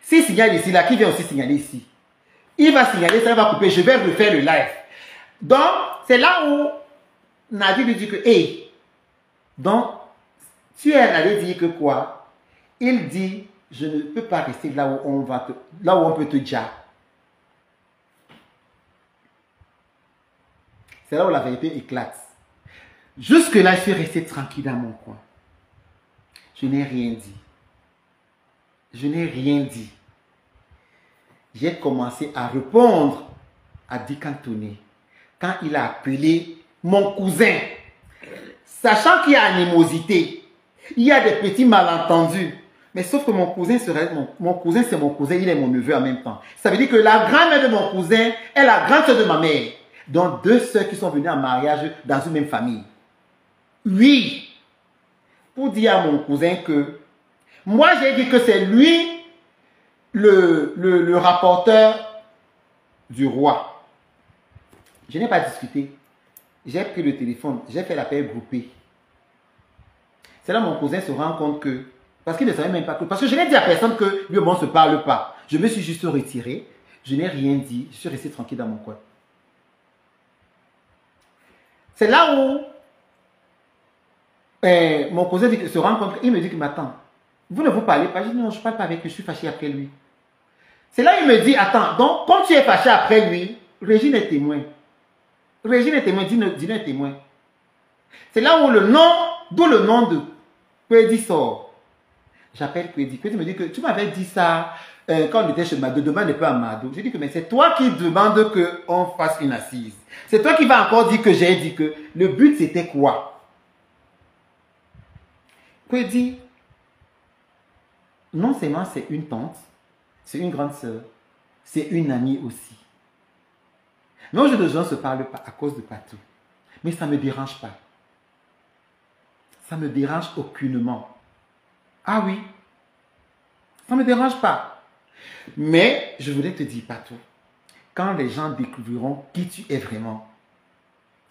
S'il signale ici, là, qui vient aussi signaler ici? Il va signaler, ça va couper, je vais refaire le live. Donc, c'est là où Nadine lui dit que, hey, donc, tu es allé dire que quoi? Il dit, je ne peux pas rester là où on peut te dire. C'est là où la vérité éclate. Jusque-là, je suis resté tranquille dans mon coin. Je n'ai rien dit. Je n'ai rien dit. J'ai commencé à répondre à Dick Anthony quand il a appelé mon cousin. Sachant qu'il y a animosité, il y a des petits malentendus. Mais sauf que mon cousin, c'est mon cousin, il est mon neveu en même temps. Ça veut dire que la grand-mère de mon cousin est la grande-sœur de ma mère. Donc deux sœurs qui sont venues en mariage dans une même famille. Oui, pour dire à mon cousin que moi j'ai dit que c'est lui le rapporteur du roi. Je n'ai pas discuté. J'ai pris le téléphone, j'ai fait l'appel groupé. C'est là mon cousin se rend compte que, parce qu'il ne savait même pas que, parce que je n'ai dit à personne que lui on ne se parle pas. Je me suis juste retiré, je n'ai rien dit, je suis resté tranquille dans mon coin. C'est là où mon cousin se rend compte, il me dit que m'attend. Vous ne vous parlez pas? Je dis non, je ne parle pas avec lui, je suis fâché après lui. C'est là où il me dit, attends, donc comme tu es fâché après lui, Régine est témoin. Régine est témoin, dis-le est témoin. C'est là où d'où le nom de Kwedi sort. J'appelle Kwedi. Kwedi me dit que tu m'avais dit ça quand on était chez Mado, demain n'est pas à Mado. J'ai dit que mais c'est toi qui demande qu'on fasse une assise. C'est toi qui vas encore dire que j'ai dit que le but c'était quoi? Kwedi, non seulement c'est une tante, c'est une grande sœur, c'est une amie aussi. Nos jeunes gens ne se parlent pas à cause de Patou. Mais ça ne me dérange pas. Ça ne me dérange aucunement. Ah oui, ça ne me dérange pas. Mais je voulais te dire, Patou, quand les gens découvriront qui tu es vraiment,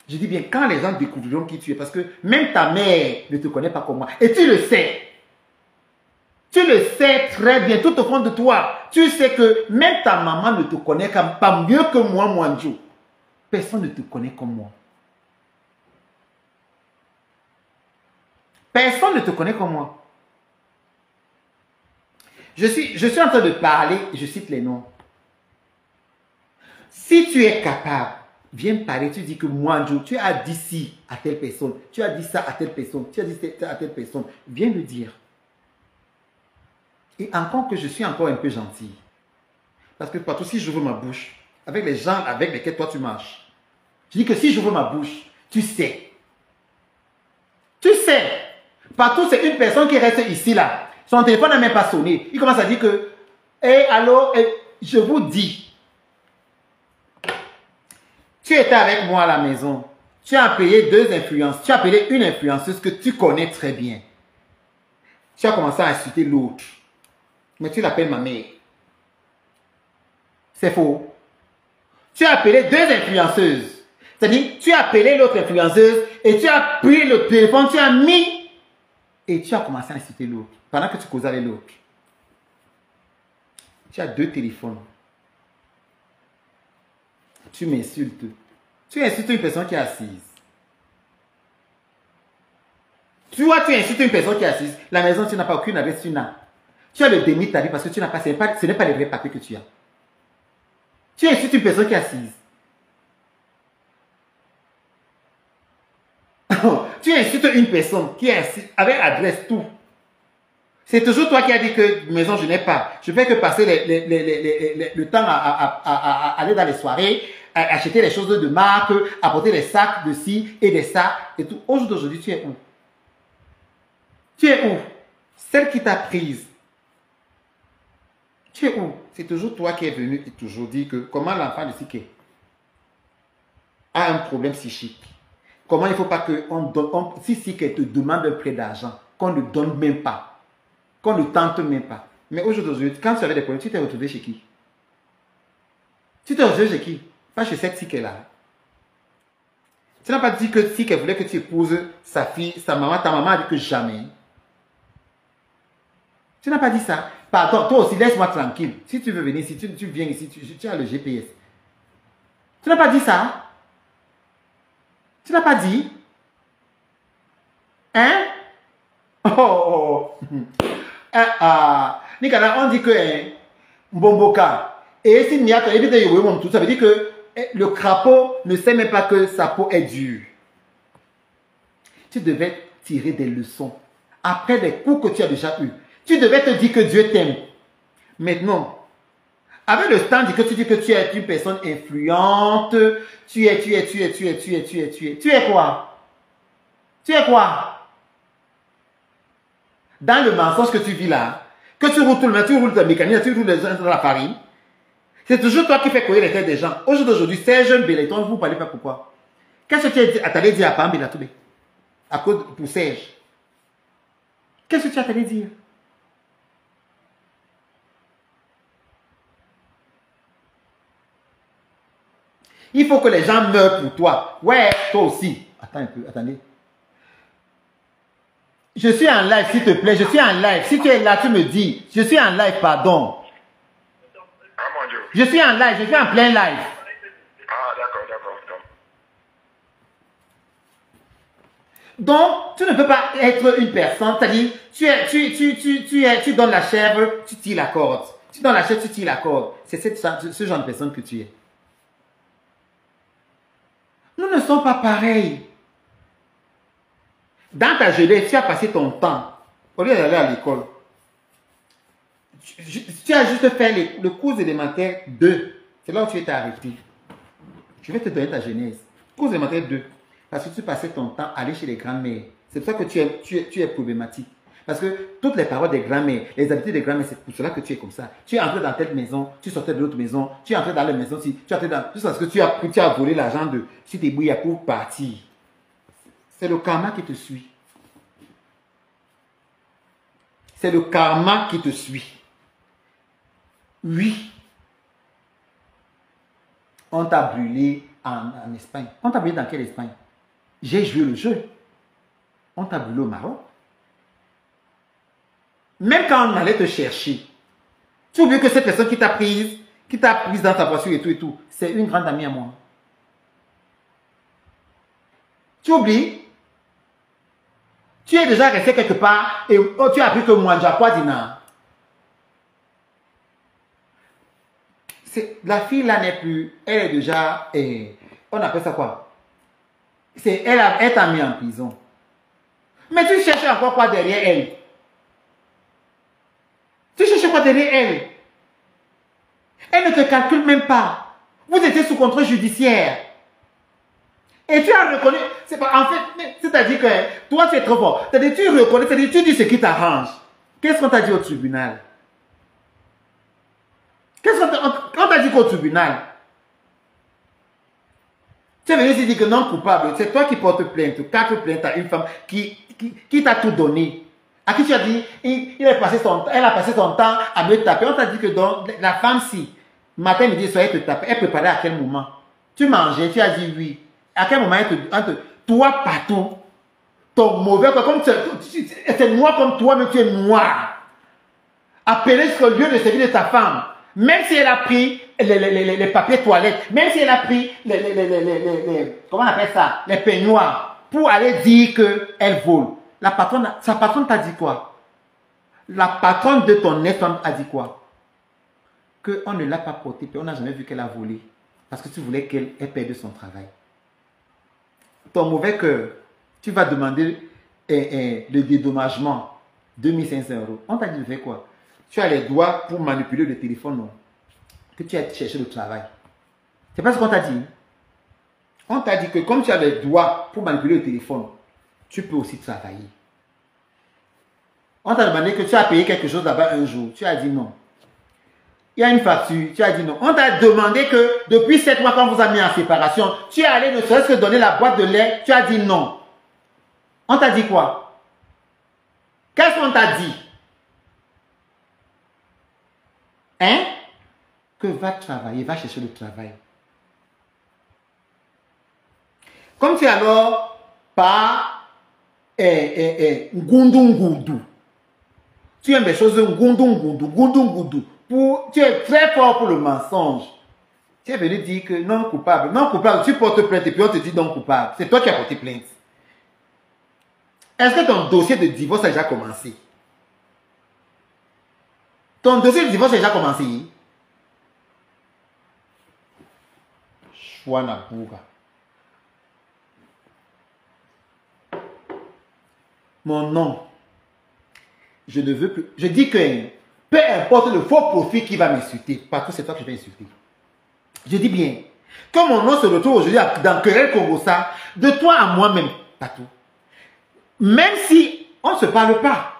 je dis bien quand les gens découvriront qui tu es, parce que même ta mère ne te connaît pas comme moi. Et tu le sais. Tu le sais très bien, tout au fond de toi. Tu sais que même ta maman ne te connaît pas mieux que moi, Mwanjo. Personne ne te connaît comme moi. Personne ne te connaît comme moi. Je suis en train de parler, je cite les noms. Si tu es capable, viens me parler, tu dis que moi, tu as dit ci à telle personne, tu as dit ça à telle personne, tu as dit ça à telle personne, viens le dire. Et encore que je suis encore un peu gentil. Parce que partout, si j'ouvre ma bouche, avec les gens avec lesquels toi tu marches, je dis que si j'ouvre ma bouche, tu sais. Tu sais. Partout, c'est une personne qui reste ici, là. Son téléphone n'a même pas sonné. Il commence à dire que, hé, allô, je vous dis, tu étais avec moi à la maison. Tu as appelé deux influences. Tu as appelé une influenceuse que tu connais très bien. Tu as commencé à insulter l'autre. Mais tu l'appelles ma mère. C'est faux. Tu as appelé deux influenceuses. C'est-à-dire, tu as appelé l'autre influenceuse et tu as pris le téléphone, tu as mis et tu as commencé à insulter l'autre pendant que tu causais avec l'autre. Tu as deux téléphones. Tu m'insultes. Tu insultes une personne qui est assise. Tu vois, tu insultes une personne qui est assise. La maison, tu n'as pas aucune adresse, tu n'as. Tu as le déni de ta vie parce que tu n'as pas, ce n'est pas les vrais papiers que tu as. Tu insultes une personne qui est assise. Tu insultes une personne qui est assise avec adresse, tout. C'est toujours toi qui as dit que maison, je n'ai pas. Je fais que passer le temps à aller dans les soirées, à acheter les choses de marque, apporter des sacs de ci et des ça et tout. Aujourd'hui, tu es où? Tu es où? Celle qui t'a prise. Tu es où? C'est toujours toi qui es venu et toujours dit que comment l'enfant de Siké a un problème psychique. Comment il ne faut pas que si Siké te demande un prêt d'argent, qu'on ne donne même pas. Qu'on ne tente même pas. Mais aujourd'hui, quand tu avais des problèmes, tu t'es retrouvé chez qui? Tu t'es retrouvé chez qui? Pas chez cette Siké-là. Tu n'as pas dit que Siké voulait que tu épouses sa fille, sa maman, ta maman a dit que jamais. Tu n'as pas dit ça. Pardon, toi aussi, laisse-moi tranquille. Si tu veux venir ici, tu viens ici, tu as le GPS. Tu n'as pas dit ça? Tu n'as pas dit? Hein? Oh. Nicolas, on dit que Mbomboka. Et si Niaka, tout ça veut dire que le crapaud ne sait même pas que sa peau est dure. Tu devais tirer des leçons. Après des coups que tu as déjà eus. Tu devais te dire que Dieu t'aime. Maintenant, avec le stand que tu dis que tu es une personne influente, tu es quoi? Tu es quoi? Dans le mensonge que tu vis là, que tu roules tout le monde, tu roules ta mécanique, tu roules les gens dans la farine, c'est toujours toi qui fais courir les têtes des gens. Aujourd'hui, Serge Béléton, vous ne parlez pas pourquoi. Qu'est-ce que tu as allé dire à Pam Bélatoubé? À cause pour Serge. Qu'est-ce que tu as allé dire? Il faut que les gens meurent pour toi. Ouais, toi aussi. Attends un peu, attendez. Je suis en live, s'il te plaît. Je suis en live. Si tu es là, tu me dis. Je suis en live, pardon. Je suis en live, je suis en plein live. Ah, d'accord. Donc, tu ne peux pas être une personne, c'est-à-dire, tu donnes la chèvre, tu tires la corde. Tu donnes la chèvre, tu tires la corde. C'est ce genre de personne que tu es. Nous ne sommes pas pareils. Dans ta jeunesse, tu as passé ton temps, au lieu d'aller à l'école, tu as juste fait le cours élémentaire 2. C'est là où tu étais arrêté. Je vais te donner ta jeunesse. Cours élémentaire 2. Parce que tu passais ton temps à aller chez les grands-mères. C'est pour ça que tu es problématique. Parce que toutes les paroles des grands-mères, les habitudes des grands-mères, c'est pour cela que tu es comme ça. Tu es entré dans telle maison, tu sortais de l'autre maison, tu es entré dans la maison, tu es entré dans... Tout parce que tu as volé l'argent de Chitébouya pour partir. C'est le karma qui te suit. C'est le karma qui te suit. Oui. On t'a brûlé en Espagne. On t'a brûlé dans quelle Espagne? J'ai joué le jeu. On t'a brûlé au Maroc. Même quand on allait te chercher, tu oublies que cette personne qui t'a prise dans ta voiture et tout, c'est une grande amie à moi. Tu oublies? Tu es déjà resté quelque part et tu as appris que moi, Dina. La fille là n'est plus, elle est déjà, on appelle ça quoi? Elle t'a mis en prison. Mais tu cherches encore quoi derrière elle? Tu cherches quoi derrière elle? Elle ne te calcule même pas. Vous étiez sous contrôle judiciaire. Et tu as reconnu, en fait, c'est-à-dire que toi tu es trop fort. C'est-à-dire tu reconnais, c'est-à-dire tu dis ce qui t'arrange. Qu'est-ce qu'on t'a dit au tribunal? Qu'est-ce qu'on t'a dit qu'au tribunal? Tu es venu se dire que non coupable, c'est toi qui portes plainte, 4 plaintes à une femme qui t'a tout donné. À qui tu as dit, elle a passé son temps à me taper. On t'a dit que donc, la femme, si, Matin, midi, soir, elle te tape. Elle préparait à quel moment? Tu mangeais, tu as dit oui. À quel moment toi, partout, ton mauvais, comme c'est noir comme toi, mais tu es noir. Appeler sur le lieu de service de ta femme. Même si elle a pris les papiers toilettes, même si elle a pris comment on appelle ça, les peignoirs, pour aller dire qu'elle vole. Sa patronne t'a dit quoi? La patronne de ton ex-femme a dit quoi? Qu'on ne l'a pas portée, puis on n'a jamais vu qu'elle a volé. Parce que tu voulais qu'elle perde son travail. Ton mauvais cœur, tu vas demander le dédommagement, 2500 €. On t'a dit de faire quoi? Tu as les doigts pour manipuler le téléphone, non? Que tu as cherché le travail. C'est pas ce qu'on t'a dit. On t'a dit que comme tu as les doigts pour manipuler le téléphone, tu peux aussi travailler. On t'a demandé que tu as payé quelque chose là-bas un jour. Tu as dit non. Il y a une facture. Tu as dit non. On t'a demandé que depuis 7 mois, quand vous avez mis en séparation, tu es allé ne serait-ce que donner la boîte de lait. Tu as dit non. On t'a dit quoi? Qu'est-ce qu'on t'a dit? Hein? Que va travailler, va chercher le travail. Comme tu es alors par Ngundungudu. Tu aimes des choses Ngundungudu. Tu es très fort pour le mensonge. Tu es venu dire que non coupable. Non coupable, tu portes plainte et puis on te dit non coupable. C'est toi qui as porté plainte. Est-ce que ton dossier de divorce a déjà commencé? Ton dossier de divorce a déjà commencé? Chouanaboura. Mon nom. Je ne veux plus. Je dis que peu importe le faux profil qui va m'insulter, parce que c'est toi que je vais insulter. Je dis bien. Que mon nom se retrouve aujourd'hui dans Querelle Congossa, de toi à moi-même, pas tout. Même si on ne se parle pas.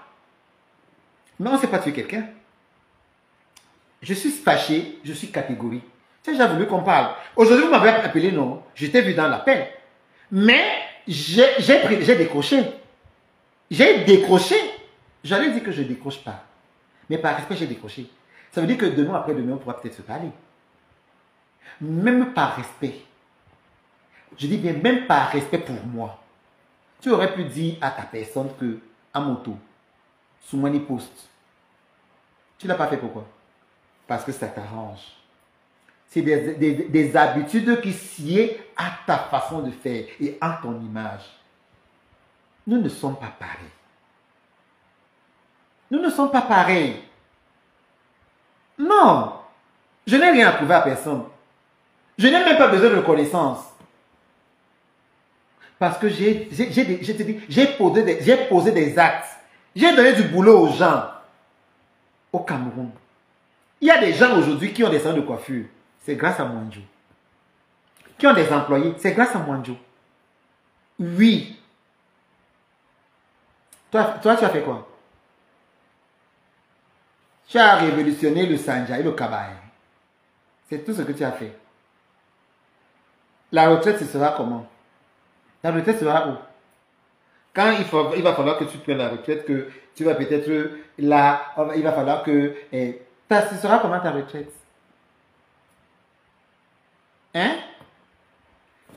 Mais on ne sait pas tuer quelqu'un. Je suis fâché, je suis catégorique. Tu as déjà voulu qu'on parle. Aujourd'hui, vous m'avez appelé, non? J'étais vu dans l'appel. Mais j'ai décroché. J'ai décroché. J'allais dire que je ne décroche pas. Mais par respect, j'ai décroché. Ça veut dire que demain, après demain, on pourra peut-être se parler. Même par respect. Je dis bien, même par respect pour moi. Tu aurais pu dire à ta personne que, à mon tour, sous mon post. Tu ne l'as pas fait pourquoi? Parce que ça t'arrange. C'est des habitudes qui sied à ta façon de faire et à ton image. Nous ne sommes pas pareils. Nous ne sommes pas pareils. Non. Je n'ai rien à prouver à personne. Je n'ai même pas besoin de reconnaissance. Parce que j'ai posé des actes. J'ai donné du boulot aux gens. Au Cameroun. Il y a des gens aujourd'hui qui ont des salons de coiffure. C'est grâce à Mwanjo. Qui ont des employés. C'est grâce à Mwanjo. Oui. Toi, tu as fait quoi? Tu as révolutionné le Sanja et le Kabaye. C'est tout ce que tu as fait. La retraite, ce sera comment? La retraite sera où? Quand il va falloir que tu prennes la retraite, que tu vas peut-être là, il va falloir que... ce sera comment ta retraite? Hein?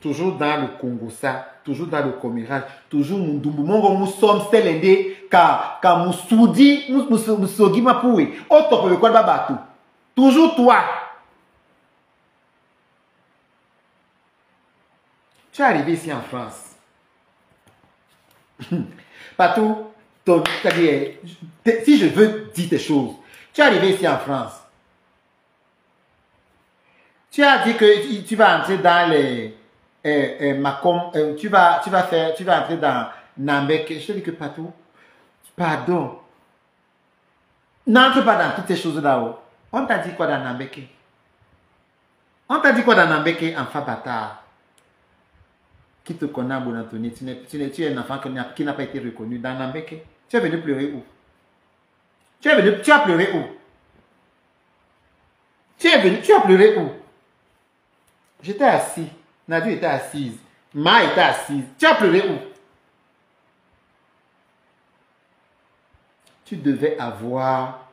Toujours dans le Congo, ça. Toujours dans le commérage. Toujours nous sommes célèbres car nous soudis, nous soudis ma pouille. Autre pour le quoi babatou. Toujours toi. Tu es arrivé ici en France. Partout, si je veux dire des choses, tu es arrivé ici en France. Tu as dit que tu vas entrer dans les tu vas entrer dans Nambek. Je te dis que partout. Pardon. N'entre pas dans toutes ces choses là-haut. On t'a dit quoi dans Nambek? On t'a dit quoi dans Nambek, enfant bâtard? Qui te connaît, Bon Anthony? Tu es un enfant qui n'a pas été reconnu dans Nambek. Tu es venu pleurer où? Tu as pleuré où? Tu as pleuré où? J'étais assis. Nadu était assise. Ma était assise. Tu as pleuré où? Tu devais avoir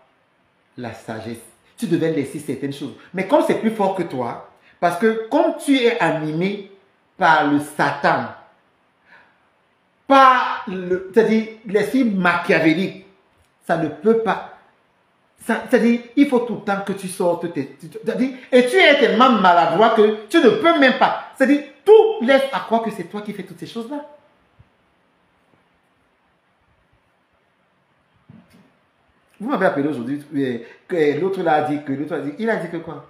la sagesse. tu devais laisser certaines choses. Mais comme c'est plus fort que toi, parce que comme tu es animé par le Satan, par c'est-à-dire l'esprit machiavélique, ça ne peut pas. C'est-à-dire, il faut tout le temps que tu sortes. Et tu es tellement maladroit que tu ne peux même pas. C'est-à-dire, tout laisse à croire que c'est toi qui fais toutes ces choses-là. Vous m'avez appelé aujourd'hui, l'autre là a dit que, il a dit que quoi?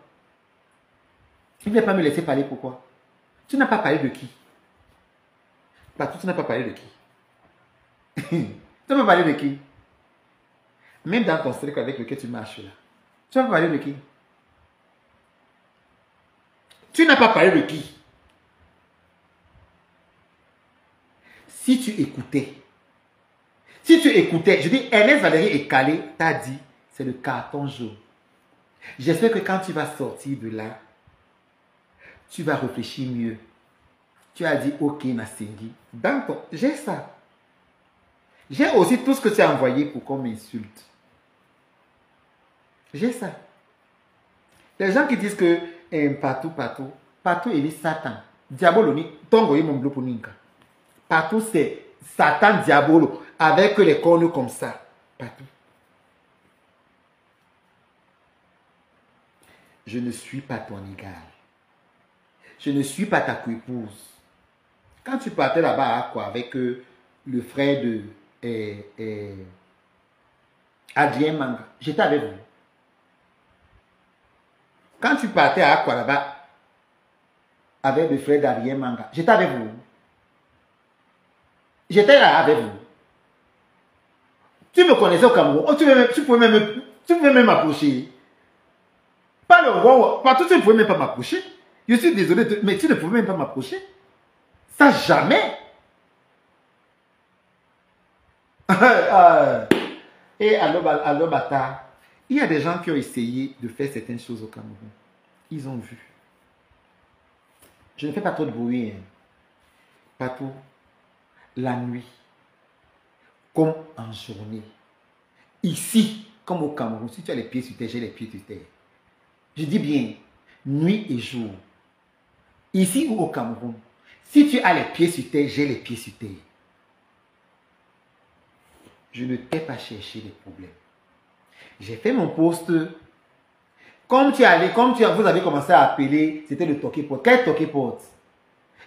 Il ne voulait pas me laisser parler, pourquoi? Tu n'as pas parlé de qui? Partout, tu n'as pas parlé de qui? Tu n'as pas parlé de qui? Même dans ton cercle avec lequel tu marches là. Tu n'as pas parlé de qui? Tu n'as pas parlé de qui? Si tu écoutais, je dis, Ernest Valérie Ekale t'a dit, c'est le carton jaune. J'espère que quand tu vas sortir de là, tu vas réfléchir mieux. Tu as dit, ok, Nassengi. J'ai ça. J'ai aussi tout ce que tu as envoyé pour qu'on m'insulte. J'ai ça. Les gens qui disent que partout, il est Satan. Diabolo, tongo yi mon blopo ninka. Partout, c'est Satan, Diabolo, avec les cornes comme ça. Partout. Je ne suis pas ton égal. Je ne suis pas ta épouse. Quand tu partais là-bas avec le frère de Adrien Manga, j'étais avec vous. Quand tu partais à Aqua là-bas avec le frère d'Adrien Manga, j'étais avec vous. J'étais là avec vous. Tu me connaissais au Cameroun. Oh, tu pouvais même m'approcher. Pas le roi. Partout, tu ne pouvais même pas m'approcher. Je suis désolé, mais tu ne pouvais même pas m'approcher. Ça, jamais. Et à l'Obata, il y a des gens qui ont essayé de faire certaines choses au Cameroun. Ils ont vu. Je ne fais pas trop de bruit. Hein. Partout. La nuit. Comme en journée. Ici, comme au Cameroun, si tu as les pieds sur terre, j'ai les pieds sur terre. Je dis bien, nuit et jour. Ici ou au Cameroun, si tu as les pieds sur terre, j'ai les pieds sur terre. Je ne t'ai pas cherché des problèmes. J'ai fait mon poste. Comme vous avez commencé à appeler, c'était le toqué porte. Quel toqué porte?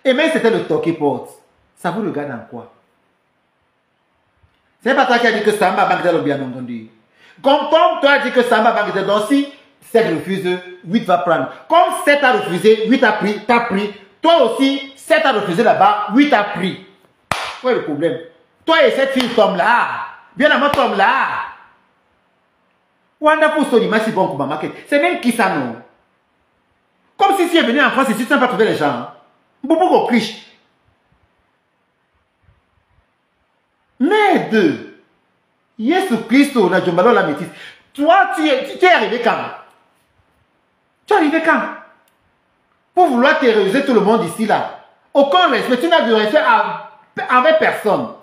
Et même c'était le toqué porte. Ça vous regarde en quoi? C'est pas toi qui as dit que Samba Bagdad bien entendu. Comme toi as dit que Samba Bagdad, donc si 7 refuse, 8 va prendre. Comme 7 a refusé, 8 a pris, t'as pris. Toi aussi, 7 a refusé là-bas, 8 a pris. Quoi est le problème? Toi et cette fille tombent là. Bien avant tombe là. Wonderful story, merci bon pour ma market. C'est même qui ça non? Comme si tu es venu en France et si tu n'as pas trouvé les gens. Beaucoup au cliché. Merde. Yesu Christo, la Djombalo la métisse. Toi, tu es arrivé quand? Tu es arrivé quand? Pour vouloir terroriser tout le monde ici là. Aucun respect. Tu n'as de respect avec personne.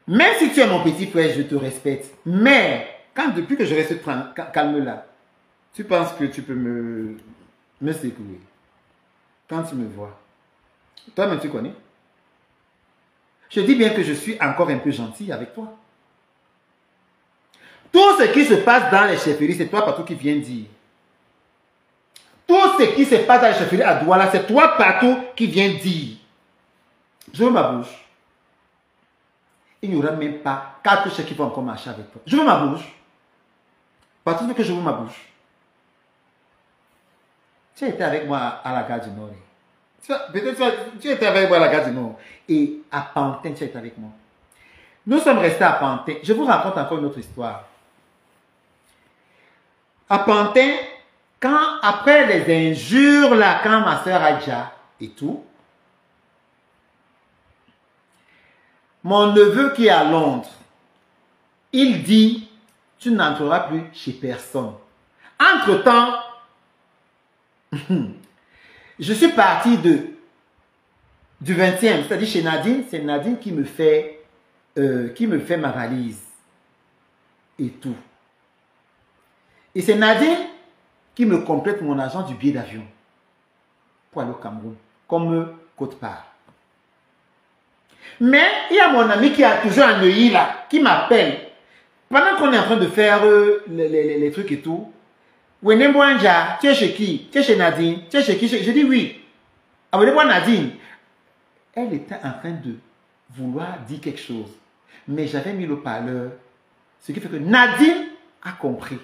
Même si tu es mon petit frère, je te respecte. Mais, depuis que je reste calme là, tu penses que tu peux me secouer. Quand tu me vois. Toi-même, tu connais. Je dis bien que je suis encore un peu gentil avec toi. Tout ce qui se passe dans les chefferies, c'est toi partout qui viens dire. Tout ce qui se passe dans les chefferies à Douala, c'est toi partout qui viens dire. Je veux ma bouche. Il n'y aura même pas 4 chèques qui vont encore marcher avec toi. Je veux ma bouche. Partout que je veux ma bouche. Tu as été avec moi à la gare du Nord. Peut-être tu étais avec moi à la gare du Nord. Et à Pantin, tu étais avec moi. Nous sommes restés à Pantin. Je vous raconte encore une autre histoire. À Pantin, après les injures, là, quand ma soeur Adja et tout, mon neveu qui est à Londres, il dit, tu n'entreras plus chez personne. Entre-temps, je suis parti de du 20e, c'est-à-dire chez Nadine, c'est Nadine qui me fait ma valise et tout. Et c'est Nadine qui me complète mon argent du billet d'avion pour aller au Cameroun, comme quote-part. Mais il y a mon ami qui a toujours un œil là, qui m'appelle. Pendant qu'on est en train de faire les trucs et tout, Wenemboanja, tu es chez qui? Tu es chez Nadine? Tu es chez qui? Je dis oui. Ah, Nadine. Elle était en train de vouloir dire quelque chose. Mais j'avais mis le parleur. Ce qui fait que Nadine a compris.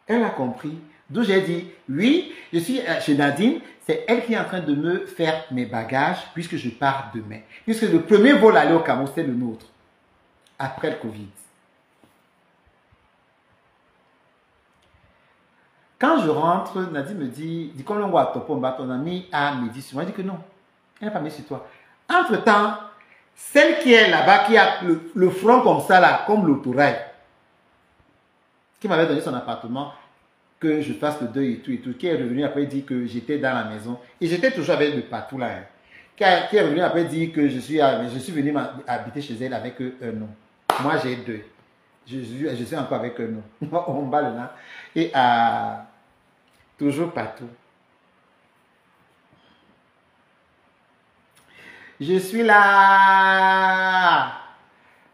Elle a compris. D'où j'ai dit, oui, je suis chez Nadine. C'est elle qui est en train de me faire mes bagages puisque je pars demain. Puisque le premier vol à aller au Cameroun, c'est le nôtre. Après le Covid. Quand je rentre, Nadine me dit comme on voit à Topomba, ton ami a mis sur moi. Je dis que non, elle n'a pas mis sur toi. Entre-temps, celle qui est là-bas, qui a le front comme ça, là, comme l'autorail, qui m'avait donné son appartement, que je fasse le deuil et tout, qui est revenu après dire que j'étais dans la maison. Et j'étais toujours avec le patou là. Hein, qui est revenu après dire que je suis venu habiter chez elle avec un nom. Moi, j'ai deux. Je suis encore avec un nom. On bat le nom. Et toujours partout. Je suis là.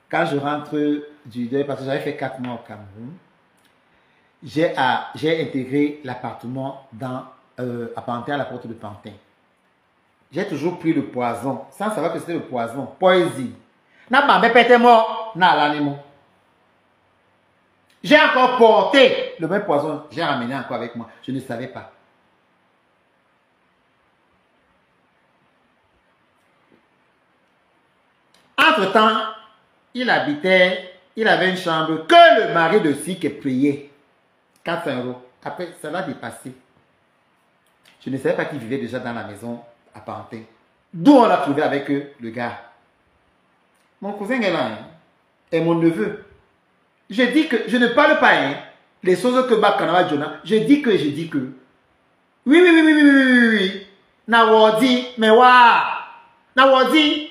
Quand je rentre du deuil, parce que j'avais fait 4 mois au Cameroun, j'ai intégré l'appartement à Pantin, à la porte de Pantin. J'ai toujours pris le poison, sans savoir que c'était le poison. Poésie. J'ai encore porté le même poison. J'ai ramené encore avec moi. Je ne savais pas. Entre-temps, il avait une chambre que le mari de Sik payait. 400 €. Après, ça l'a dépassé. Je ne savais pas qu'il vivait déjà dans la maison à Pantin. D'où on l'a trouvé avec le gars. Mon cousin est là. Hein, et mon neveu. Je dis que je ne parle pas hein, les choses que Bakanawa Jonah. Je dis que. Oui. Nawadi, mais wa. Nawadi.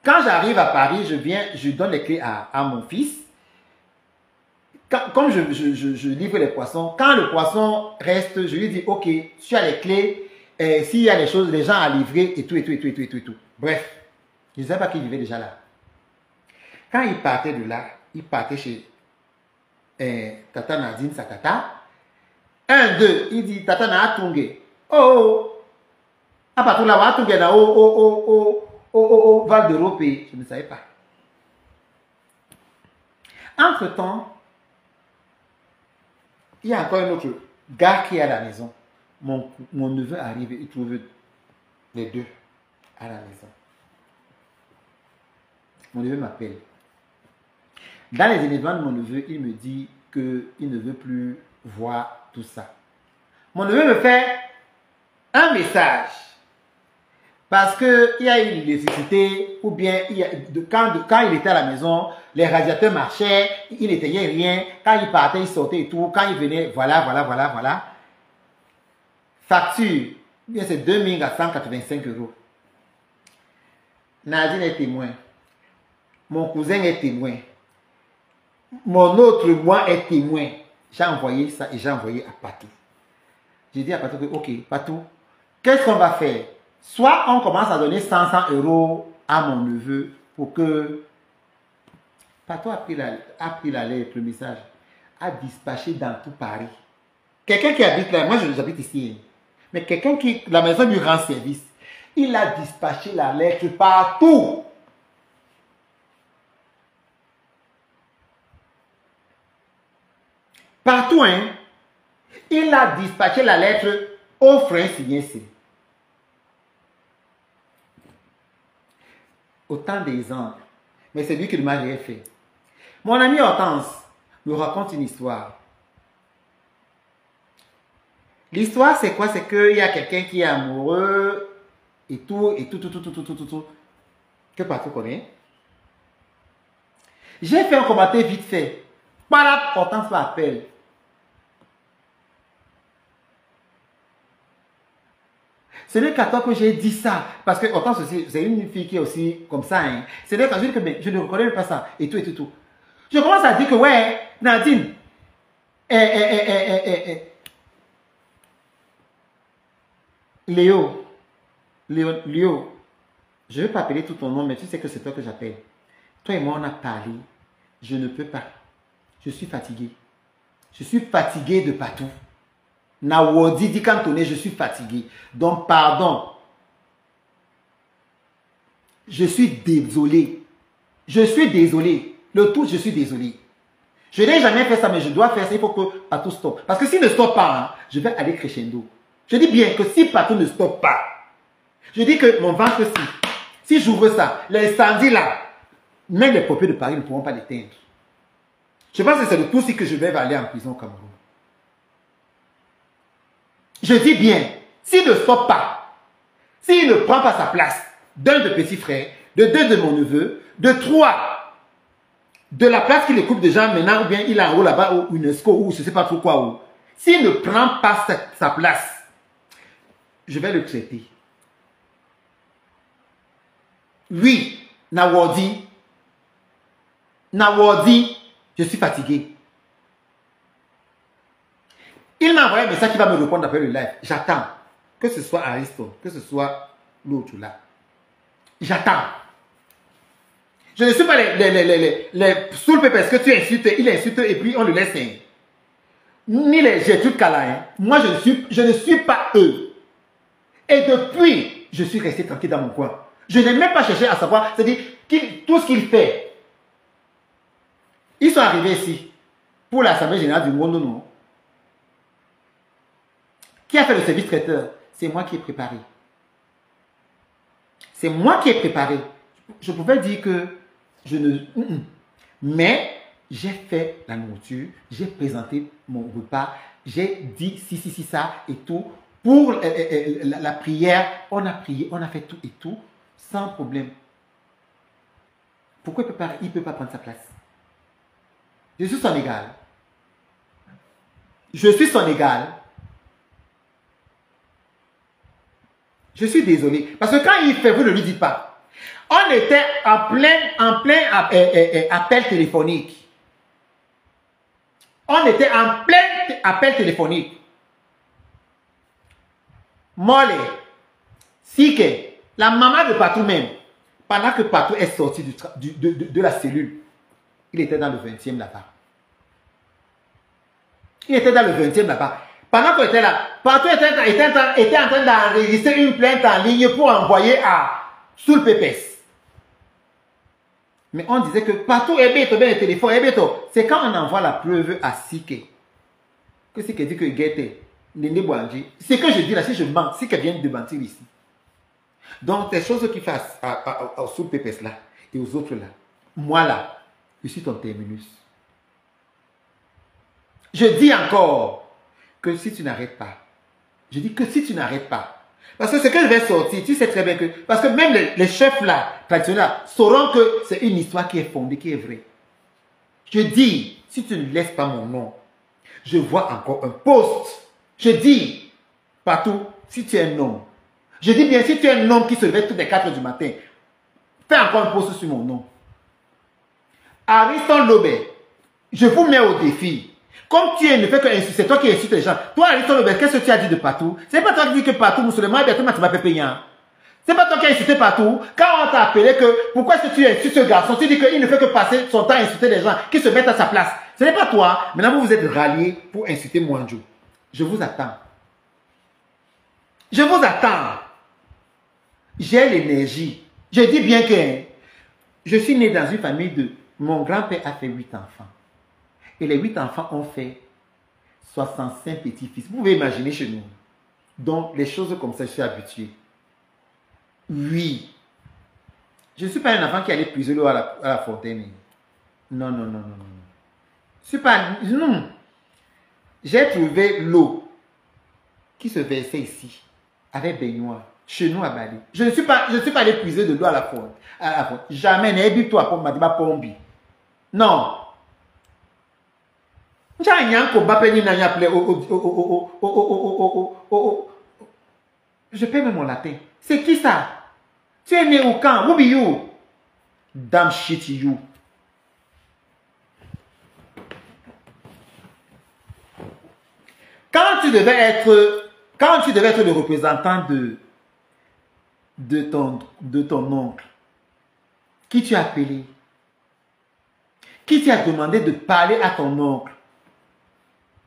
Quand j'arrive à Paris, je donne les clés à mon fils. Comme je livre les poissons, quand le poisson reste, je lui dis, ok, tu as les clés, s'il y a des choses, les gens à livrer, et tout. Bref, je ne savais pas qu'il vivait déjà là. Quand il partait de là, il partait chez Tata Nadine, sa tata. 1, 2, il dit, Tata na Tungé. Oh, à partir là, Tungé na au Val d'Europe, je ne savais pas. Entre-temps, il y a encore un autre gars qui est à la maison. Mon neveu arrive, il trouve les deux à la maison. Mon neveu m'appelle. Dans les événements de mon neveu, il me dit qu'il ne veut plus voir tout ça. Mon neveu me fait un message. Parce qu'il y a eu une nécessité, ou bien quand il était à la maison, les radiateurs marchaient, il n'éteignait rien. Quand il partait, il sortait et tout. Quand il venait, voilà. Facture, c'est 2185 €. Nadine est témoin. Mon cousin est témoin. Mon autre moi est témoin. J'ai envoyé ça et j'ai envoyé à Patou. J'ai dit à Patou que, ok, Patou, qu'est-ce qu'on va faire? Soit on commence à donner 100 € à mon neveu pour que... Patou a pris la lettre, le message, a dispatché dans tout Paris. Quelqu'un qui habite là, moi j'habite ici, mais quelqu'un qui, la maison lui rend service, il a dispatché la lettre partout. Partout, hein. Il a dispatché la lettre au frère Signé-C. Autant d'exemples. Mais c'est lui qui m'a rien fait. Mon ami Hortense me raconte une histoire. L'histoire, c'est quoi? C'est qu'il y a quelqu'un qui est amoureux et tout. Que Patou connaît. J'ai fait un commentaire vite fait. Hortense m'appelle. Ce n'est qu'à toi que j'ai dit ça. Parce que Hortense aussi, c'est une fille qui est aussi comme ça. Hein. C'est là quand je dis que mais, je ne reconnais pas ça. Et tout, et tout, tout. Je commence à dire que, ouais, Nadine, Léo, je ne vais pas appeler tout ton nom, mais tu sais que c'est toi que j'appelle. Toi et moi, on a parlé. Je ne peux pas. Je suis fatigué. Je suis fatigué de partout. Nawodi dit cantonné, je suis fatigué. Donc, pardon. Je suis désolé. Je suis désolé. Le tout, je suis désolé. Je n'ai jamais fait ça, mais je dois faire ça. Il faut que Patou stoppe. Parce que s'il ne stoppe pas, hein, je vais aller crescendo. Je dis bien que si Patou ne stoppe pas, je dis que mon ventre, si j'ouvre ça, l'incendie là, même les pompiers de Paris ne pourront pas l'éteindre. Je pense que c'est le tout si que je vais aller en prison au Cameroun. Je dis bien, s'il ne stoppe pas, s'il ne prend pas sa place d'un de petits frères, de deux de mon neveu, de trois, de la place qu'il occupe déjà maintenant, ou bien il est en haut là-bas, ou UNESCO, ou je ne sais pas trop quoi, où. S'il ne prend pas sa place, je vais le traiter. Oui, Nawadi, je suis fatigué. Il m'a envoyé un message qui va me répondre après le live. J'attends. Que ce soit Aristo, que ce soit l'autre là. J'attends. Je ne suis pas les soul papers que tu insultes, il insulte et puis on le laisse. Ni les Gertrude Kala. Moi, je ne suis pas eux. Et depuis, je suis resté tranquille dans mon coin. Je n'ai même pas cherché à savoir, c'est-à-dire tout ce qu'il fait. Ils sont arrivés ici pour l'Assemblée générale du monde, non? Qui a fait le service traiteur? C'est moi qui ai préparé. C'est moi qui ai préparé. Je pouvais dire que je ne... Mais j'ai fait la nourriture, j'ai présenté mon repas, j'ai dit si, ça et tout. Pour la prière, on a prié, on a fait tout et tout, sans problème. Pourquoi il ne peut pas prendre sa place? Je suis son égal. Je suis son égal. Je suis désolé. Parce que quand il fait, vous ne lui dites pas. On était en plein appel téléphonique. On était en plein appel téléphonique. Molly, Sike, la maman de Patou même, pendant que Patou est sorti de la cellule, il était dans le 20e là-bas. Il était dans le 20e là-bas. Pendant qu'on était là, Patou était en train d'enregistrer une plainte en ligne pour envoyer à Soul Pépès. Mais on disait que Patou est bien le téléphone, est bien. C'est quand on envoie la preuve à Sike que Sike dit que Guette, c'est que je dis là, si je mens, Sike vient de mentir ici. Donc, les choses qui fassent à Soul Pépès là et aux autres là, moi là, je suis ton terminus. Je dis encore que si tu n'arrêtes pas, je dis que si tu n'arrêtes pas, parce que ce que je vais sortir, tu sais très bien que, parce que même les chefs là, traditionnels, sauront que c'est une histoire qui est fondée, qui est vraie. Je dis, si tu ne laisses pas mon nom, je vois encore un post. Je dis, Patou, si tu es un homme, je dis bien, si tu es un homme qui se lève toutes les 4 du matin, fais encore un post sur mon nom. Ariston Lobé, je vous mets au défi. Comme tu ne fais que insulter, c'est toi qui insultes les gens. Toi, Ariston Lobé, qu'est-ce que tu as dit de Patou? C'est pas toi qui dis que Patou, musulman, tu vas payer. C'est pas toi qui as insulté Patou. Quand on t'a appelé que, pourquoi est-ce que tu insultes ce garçon? Tu dis qu'il ne fait que passer son temps à insulter les gens qui se mettent à sa place. Ce n'est pas toi. Maintenant, vous vous êtes ralliés pour insulter Mwanjo. Je vous attends. Je vous attends. J'ai l'énergie. Je dis bien que je suis né dans une famille de... Mon grand-père a fait 8 enfants. Et les 8 enfants ont fait 65 petits-fils. Vous pouvez imaginer chez nous. Donc, les choses comme ça, je suis habitué. Oui. Je ne suis pas un enfant qui allait puiser l'eau à la fontaine. Non. Je suis pas... Non. J'ai trouvé l'eau qui se versait ici, avec baignoire, chez nous à Bali. Je ne suis pas allé puiser de l'eau à la fontaine. Jamais, n'ai-toi pour ma pombi. Non. Je perds même mon latin. C'est qui ça? Tu es né où quand? Who be you? Damn shit you. Quand tu devais être le représentant de ton oncle, qui tu as appelé? Qui t'a demandé de parler à ton oncle?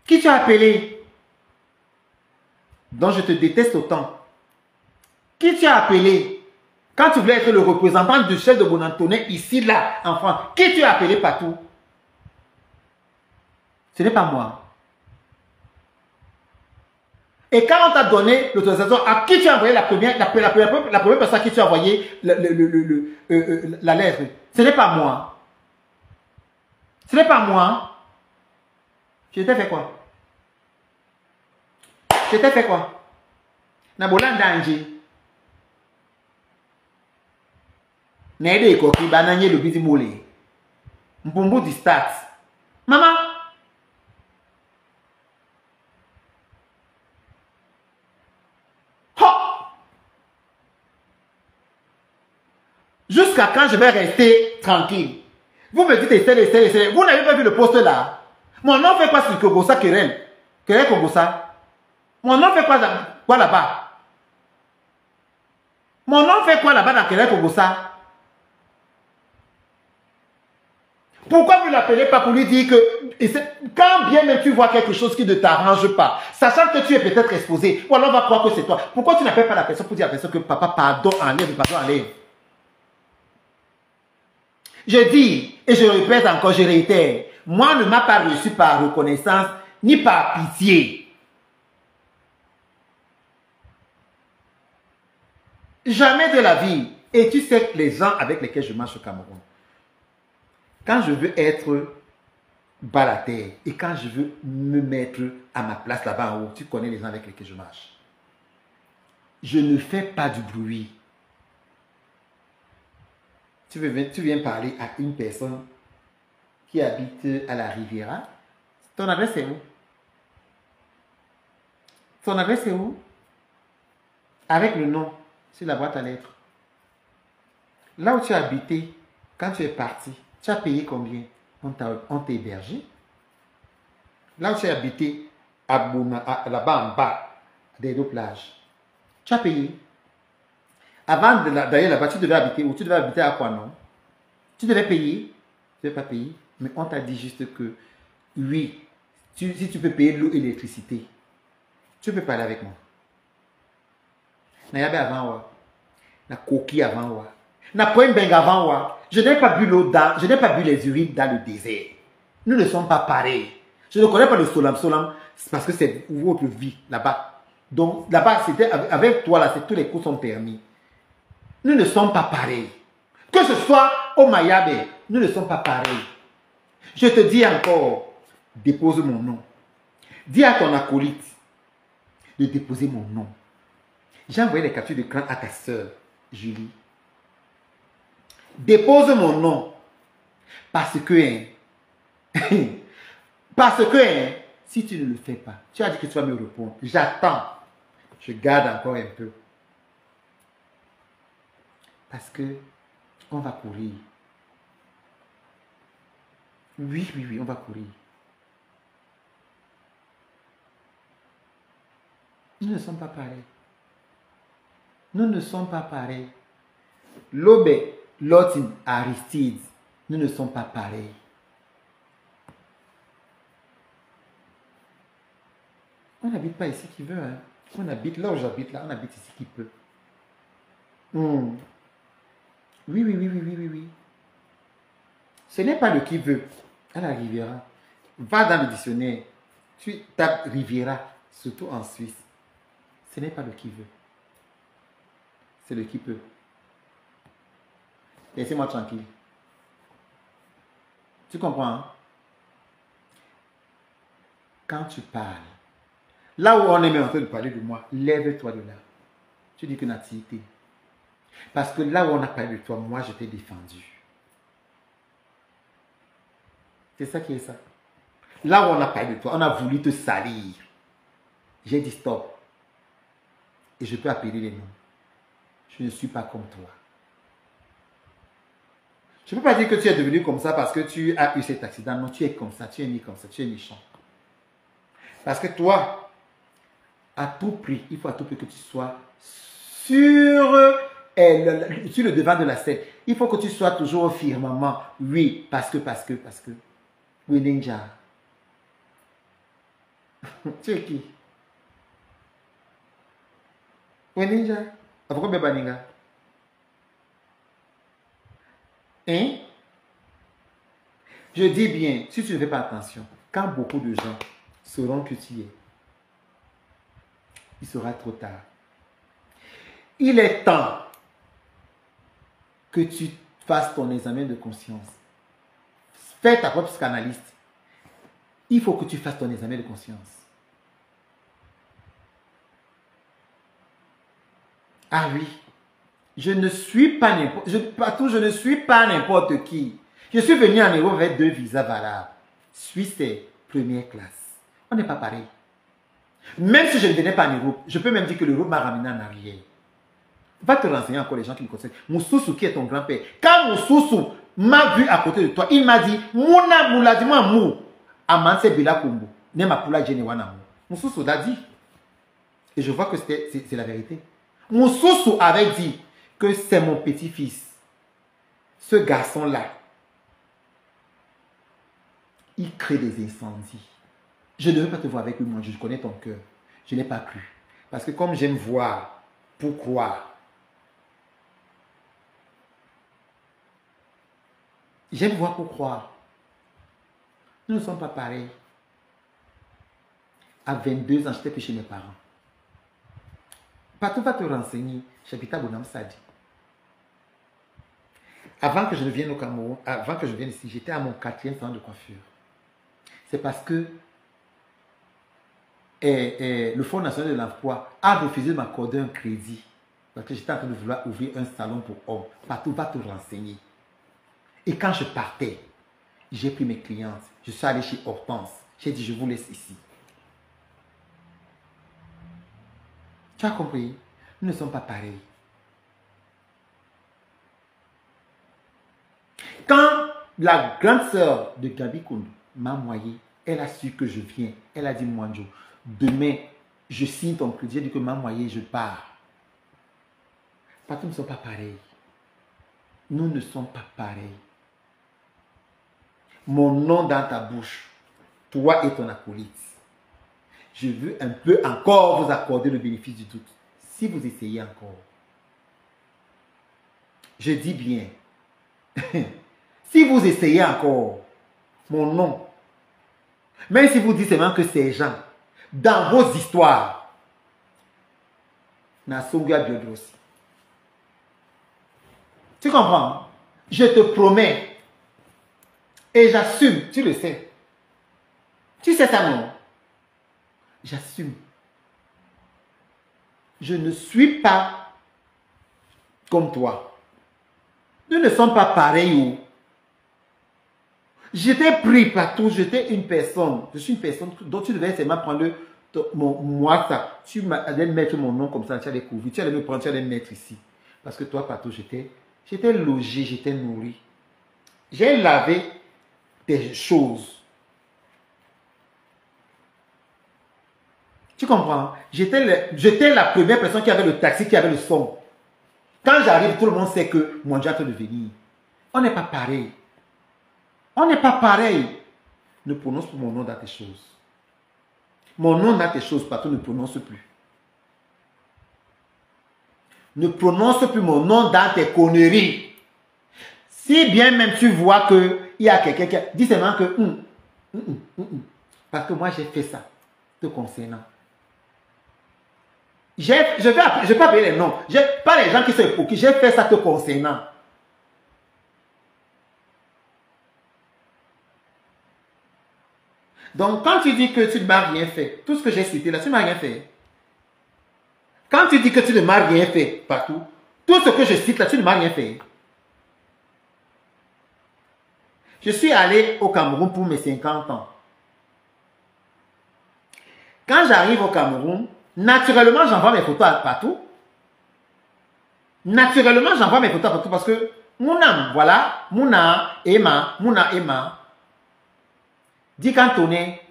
Qui tu as appelé? Donc je te déteste autant. Qui tu as appelé? Quand tu voulais être le représentant du chef de Bonantonais ici, là, en France, qui tu as appelé partout? Ce n'est pas moi. Et quand on t'a donné l'autorisation, à qui tu as envoyé la première personne à qui tu as envoyé la lettre? Ce n'est pas moi. Ce n'est pas moi. Je t'ai fait quoi? Je t'ai fait quoi? Nabola Ndanje. Nede koki bananye le biti mole. Mpumbu di start. Maman. Ho! Jusqu'à quand je vais rester tranquille? Vous me dites essayez. Vous n'avez pas vu le poste là? Mon nom fait quoi sur Kogosa Kerel? Kerel Kogosa? Mon nom fait quoi là-bas? Mon nom fait quoi là-bas dans Kerel Kogosa? Pourquoi vous ne l'appelez pas pour lui dire que quand bien même tu vois quelque chose qui ne t'arrange pas, sachant que tu es peut-être exposé, ou alors on va croire que c'est toi, pourquoi tu n'appelles pas la personne pour dire à la personne que papa, pardon, enlève. Je dis, et je répète encore, je réitère, moi ne m'a pas reçu par reconnaissance, ni par pitié. Jamais de la vie. Et tu sais que les gens avec lesquels je marche au Cameroun, quand je veux être bas la terre et quand je veux me mettre à ma place là-bas en haut, tu connais les gens avec lesquels je marche. Je ne fais pas du bruit. Tu viens parler à une personne qui habite à la Riviera. Ton adresse est où? Ton adresse est où? Avec le nom sur la boîte à lettres. Là où tu as habité, quand tu es parti, tu as payé combien? On t'a hébergé. Là où tu as habité, là-bas en bas, des deux plages, tu as payé. Avant d'aller là-bas, tu devais habiter où? Tu devais habiter à quoi, non? Tu devais payer. Tu ne devais pas payer. Mais on t'a dit juste que, oui, si tu peux payer l'eau et l'électricité, tu peux parler avec moi. Nayabe avant, wa. Na coquille avant, wa. Na point beng avant, wa. Je n'ai pas bu l'eau je n'ai pas bu les urines dans le désert. Nous ne sommes pas pareils. Je ne connais pas le Solam. Solam, c'est parce que c'est votre vie là-bas. Donc là-bas, c'était avec toi, là, tous les coups sont permis. Nous ne sommes pas pareils. Que ce soit au Mayabe, nous ne sommes pas pareils. Je te dis encore, dépose mon nom. Dis à ton acolyte de déposer mon nom. J'ai envoyé les captures d'écran à ta soeur, Julie. Dépose mon nom. Parce que, si tu ne le fais pas, tu as dit que tu vas me répondre. J'attends. Je garde encore un peu. Parce que on va courir. Oui, on va courir. Nous ne sommes pas pareils. Nous ne sommes pas pareils. Lobe, Lotin, Aristide, nous ne sommes pas pareils. On n'habite pas ici qui veut. Hein. On habite là où j'habite, là. On habite ici qui peut. Oui. Ce n'est pas le qui veut. À la Riviera. Va dans le dictionnaire. Tu tapes Riviera, surtout en Suisse. Ce n'est pas le qui veut. C'est le qui peut. Laissez-moi tranquille. Tu comprends? Hein? Quand tu parles, là où on est en train de parler de moi, lève-toi de là. Tu dis que nativité. Parce que là où on a parlé de toi, moi je t'ai défendu. C'est ça qui est ça. Là où on a parlé de toi, on a voulu te salir. J'ai dit stop. Et je peux appeler les noms. Je ne suis pas comme toi. Je ne peux pas dire que tu es devenu comme ça parce que tu as eu cet accident. Non, tu es comme ça, tu es né comme ça, tu es méchant. Parce que toi, à tout prix, il faut à tout prix que tu sois sur le devant de la scène. Il faut que tu sois toujours au firmament. Oui, parce que. Oui, ninja. Tu es qui? Oui, ninja. Pourquoi bébé ninja? Hein? Je dis bien, si tu ne fais pas attention, quand beaucoup de gens sauront que tu es, il sera trop tard. Il est temps que tu fasses ton examen de conscience. Fais ta propre psychanalyste. Il faut que tu fasses ton examen de conscience. Ah oui, je ne suis pas n'importe je ne suis pas n'importe qui. Je suis venu en Europe avec 2 visas valables. Suisse et première classe. On n'est pas pareil. Même si je ne venais pas en Europe, je peux même dire que l'Europe m'a ramené en arrière. Va te renseigner encore les gens qui me connaissent. Moussoussou qui est ton grand-père. Quand Moussoussou m'a vu à côté de toi, il m'a dit, Mouna mouladima mou, amanse bila kumbu, nema pula jenewana mou. Moussoussou l'a dit. Et je vois que c'est la vérité. Moussoussou avait dit que c'est mon petit-fils. Ce garçon-là, il crée des incendies. Je ne veux pas te voir avec lui, moi, je connais ton cœur. Je n'ai pas cru. Parce que comme j'aime voir, pour croire, j'aime voir pour croire. Nous ne sommes pas pareils. À 22 ans, j'étais plus chez mes parents. Partout va te renseigner. J'habitais à Bonham Sadi. Avant que je ne vienne au Cameroun, avant que je vienne ici, j'étais à mon 4e salon de coiffure. C'est parce que le Fonds national de l'emploi a refusé de m'accorder un crédit. Parce que j'étais en train de vouloir ouvrir un salon pour hommes. Partout va te renseigner. Et quand je partais, j'ai pris mes clientes. Je suis allé chez Hortense. J'ai dit, je vous laisse ici. Tu as compris? Nous ne sommes pas pareils. Quand la grande sœur de Gabi Koundou m'a moyé, elle a su que je viens. Elle a dit, Mwanjo, demain, je signe ton crédit. J'ai dit que m'a moyé, je pars. Parce que nous ne sommes pas pareils. Nous ne sommes pas pareils. Mon nom dans ta bouche, toi et ton acolyte. Je veux un peu encore vous accorder le bénéfice du doute. Si vous essayez encore. Je dis bien. Si vous essayez encore, mon nom, même si vous dites seulement que c'est Jean, dans vos histoires, Nasonga Biodrosi. Tu comprends? Je te promets, et j'assume, tu le sais. Tu sais ça, non? J'assume. Je ne suis pas comme toi. Nous ne sommes pas pareils. J'étais pris partout, j'étais une personne. Je suis une personne dont tu devais seulement prendre moi ça. Tu allais mettre mon nom comme ça, tu allais couvrir, tu allais me prendre, tu allais me mettre ici. Parce que toi, partout, j'étais logé, j'étais nourri. J'ai lavé des choses. Tu comprends? J'étais la première personne qui avait le taxi, qui avait le son. Quand j'arrive, tout le monde sait que mon Dieu a de venir. On n'est pas pareil. On n'est pas pareil. Ne prononce plus mon nom dans tes choses. Mon nom dans tes choses, partout, ne prononce plus. Ne prononce plus mon nom dans tes conneries. Si bien même tu vois qu'il y a quelqu'un qui dit seulement que parce que moi j'ai fait ça te concernant. Je vais pas appeler les noms. Pas les gens qui sont hypocrites. J'ai fait ça te concernant. Donc, quand tu dis que tu ne m'as rien fait, tout ce que j'ai cité là, tu ne m'as rien fait. Quand tu dis que tu ne m'as rien fait partout, tout ce que je cite là, tu ne m'as rien fait. Je suis allé au Cameroun pour mes 50 ans. Quand j'arrive au Cameroun, naturellement, j'envoie mes photos partout. Naturellement, j'envoie mes photos partout parce que mon âme, voilà, Mouna, Emma, dit cantonné,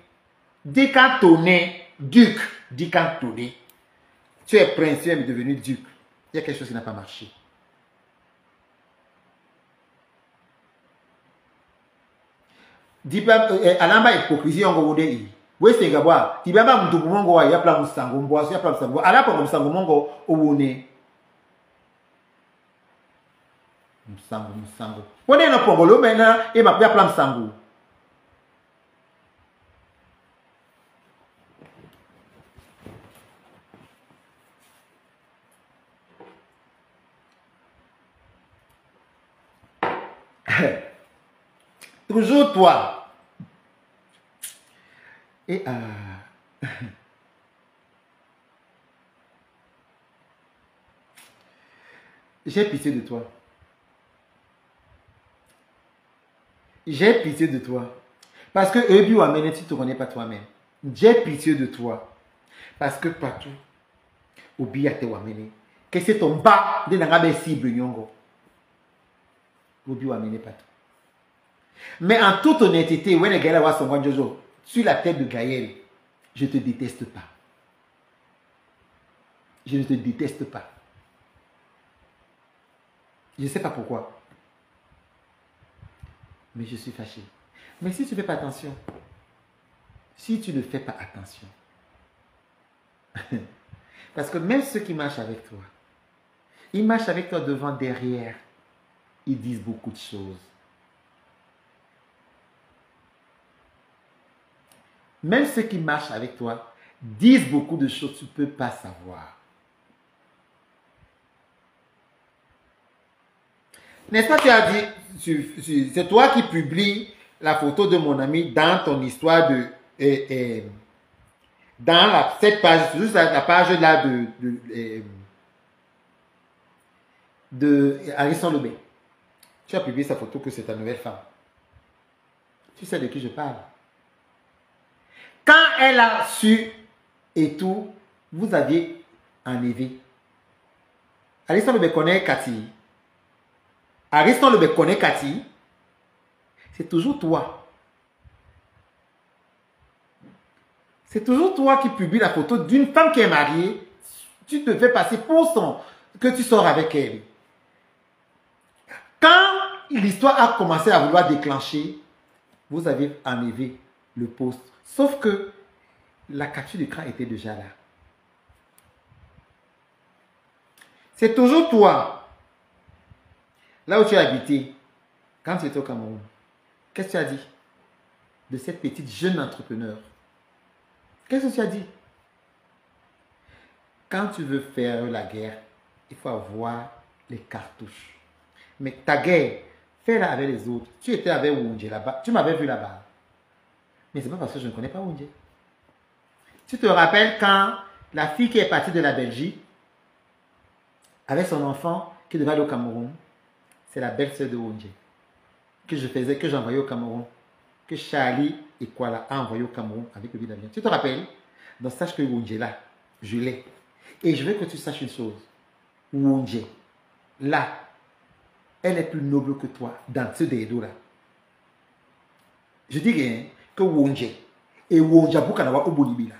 duc, dit cantonné. Tu es prince, tu es devenu duc. Il y a quelque chose qui n'a pas marché. Alamba hypocrisie on go dei. We senga bwa. Tibamba mtu mongo wa ya pla musango mbwa, ya pla musango. Alapo musango mongo obone. Musango. Wone no pongolo mena e ma ya pla musango. Toujours toi. Et j'ai pitié de toi. J'ai pitié de toi. Parce que tu ne te connais pas toi-même. J'ai pitié de toi. Parce que partout, oublie à te wamene. Que c'est ton bas de n'agabe cible nyongo. Oublie wamene partout. Mais en toute honnêteté, when a Gaël va son Jojo sur la tête de Gaël, je ne te déteste pas. Je ne te déteste pas. Je ne sais pas pourquoi. Mais je suis fâché. Mais si tu ne fais pas attention, si tu ne fais pas attention, parce que même ceux qui marchent avec toi, ils marchent avec toi devant, derrière, ils disent beaucoup de choses. Même ceux qui marchent avec toi disent beaucoup de choses que tu ne peux pas savoir. N'est-ce pas, tu as dit, c'est toi qui publies la photo de mon ami dans ton histoire de... dans cette page, juste la page là de Alison Lebé. Tu as publié sa photo que c'est ta nouvelle femme. Tu sais de qui je parle. Quand elle a su et tout, vous aviez enlevé. Alison Lebé connaît Cathy. Alison Lebé connaît Cathy. C'est toujours toi. C'est toujours toi qui publie la photo d'une femme qui est mariée. Tu te fais passer pour son... que tu sors avec elle. Quand l'histoire a commencé à vouloir déclencher, vous avez enlevé le post. Sauf que la capture d'écran était déjà là. C'est toujours toi. Là où tu as habité, quand tu étais au Cameroun, qu'est-ce que tu as dit de cette petite jeune entrepreneur? Qu'est-ce que tu as dit? Quand tu veux faire la guerre, il faut avoir les cartouches. Mais ta guerre, fais-la avec les autres. Tu étais avec Wunje là-bas. Tu m'avais vu là-bas. Mais ce n'est pas parce que je ne connais pas Wunje. Tu te rappelles quand la fille qui est partie de la Belgique, avec son enfant qui devait aller au Cameroun, c'est la belle-sœur de Wunje. Que j'envoyais au Cameroun. Que Charlie et Kuala a envoyé au Cameroun avec le billet d'avion. Tu te rappelles? Donc sache que Wunje là, je l'ai. Et je veux que tu saches une chose. Wunje, là, elle est plus noble que toi dans ce dédo là. Je dis rien que Wunje et Wunja Bukanawa Obonibila.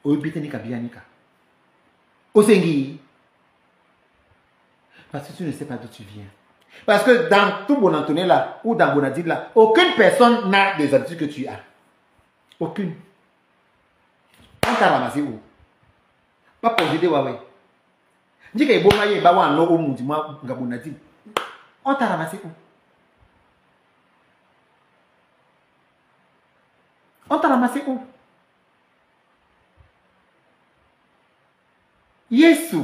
Obitenika Bianika. Osengi. Parce que tu ne sais pas d'où tu viens. Parce que dans tout Bonantoné là, ou dans Bonadine là, aucune personne n'a des habitudes que tu as. Aucune. On t'a ramassé où? Pas pour aider Huawei. Dis que bon maïe ba wan no o mundima ngabonadine. On t'a ramassé où? On t'a ramassé où? Yesu.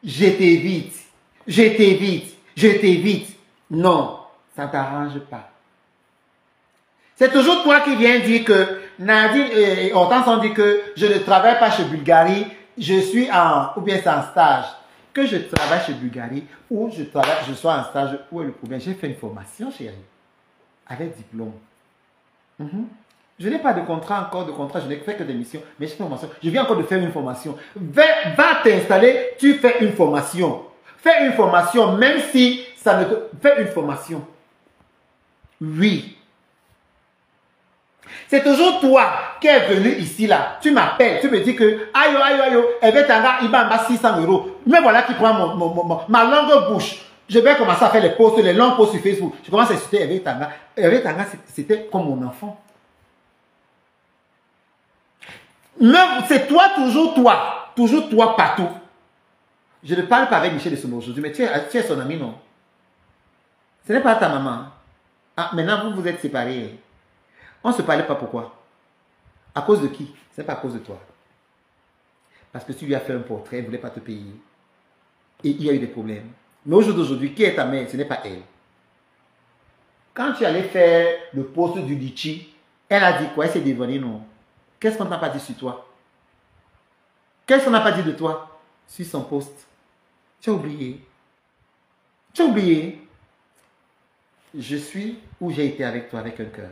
Je t'évite. Je t'évite. Je t'évite. Non, ça ne t'arrange pas. C'est toujours toi qui viens dire que Nadine et Hortense ont dit que je ne travaille pas chez Bulgarie, je suis en, ou bien c'est en stage. Que je travaille chez Bulgarie ou je sois en stage, où est le problème? J'ai fait une formation, chérie, avec diplôme. Mhm. Je n'ai pas de contrat encore, je n'ai fait que des missions, mais je fais une formation. Je viens encore de faire une formation. Va t'installer, tu fais une formation. Fais une formation, même si ça ne te... Fais une formation. Oui. C'est toujours toi qui es venu ici, là. Tu m'appelles, tu me dis que, aïe, aïe, aïe, il m'a 600 €. Mais voilà qui prend ma longue bouche. Je vais commencer à faire les posts, les longs posts sur Facebook. Je commence à insulter Hervé Tanga. Hervé Tanga, c'était comme mon enfant. C'est toi, toujours toi partout. Je ne parle pas avec Michel de Somo aujourd'hui, mais tu es son ami, non? Ce n'est pas ta maman. Ah, maintenant, vous êtes séparés. On ne se parlait pas pourquoi? À cause de qui? Ce n'est pas à cause de toi. Parce que tu lui as fait un portrait, elle ne voulait pas te payer. Et il y a eu des problèmes. Mais au jour d'aujourd'hui, qui est ta mère? Ce n'est pas elle. Quand tu allais faire le poste du litchi, elle a dit quoi? Elle s'est dévoilée, non? Qu'est-ce qu'on n'a pas dit sur toi? Qu'est-ce qu'on n'a pas dit de toi sur son poste? Tu as oublié. Tu as oublié. Je suis où j'ai été avec toi avec un cœur.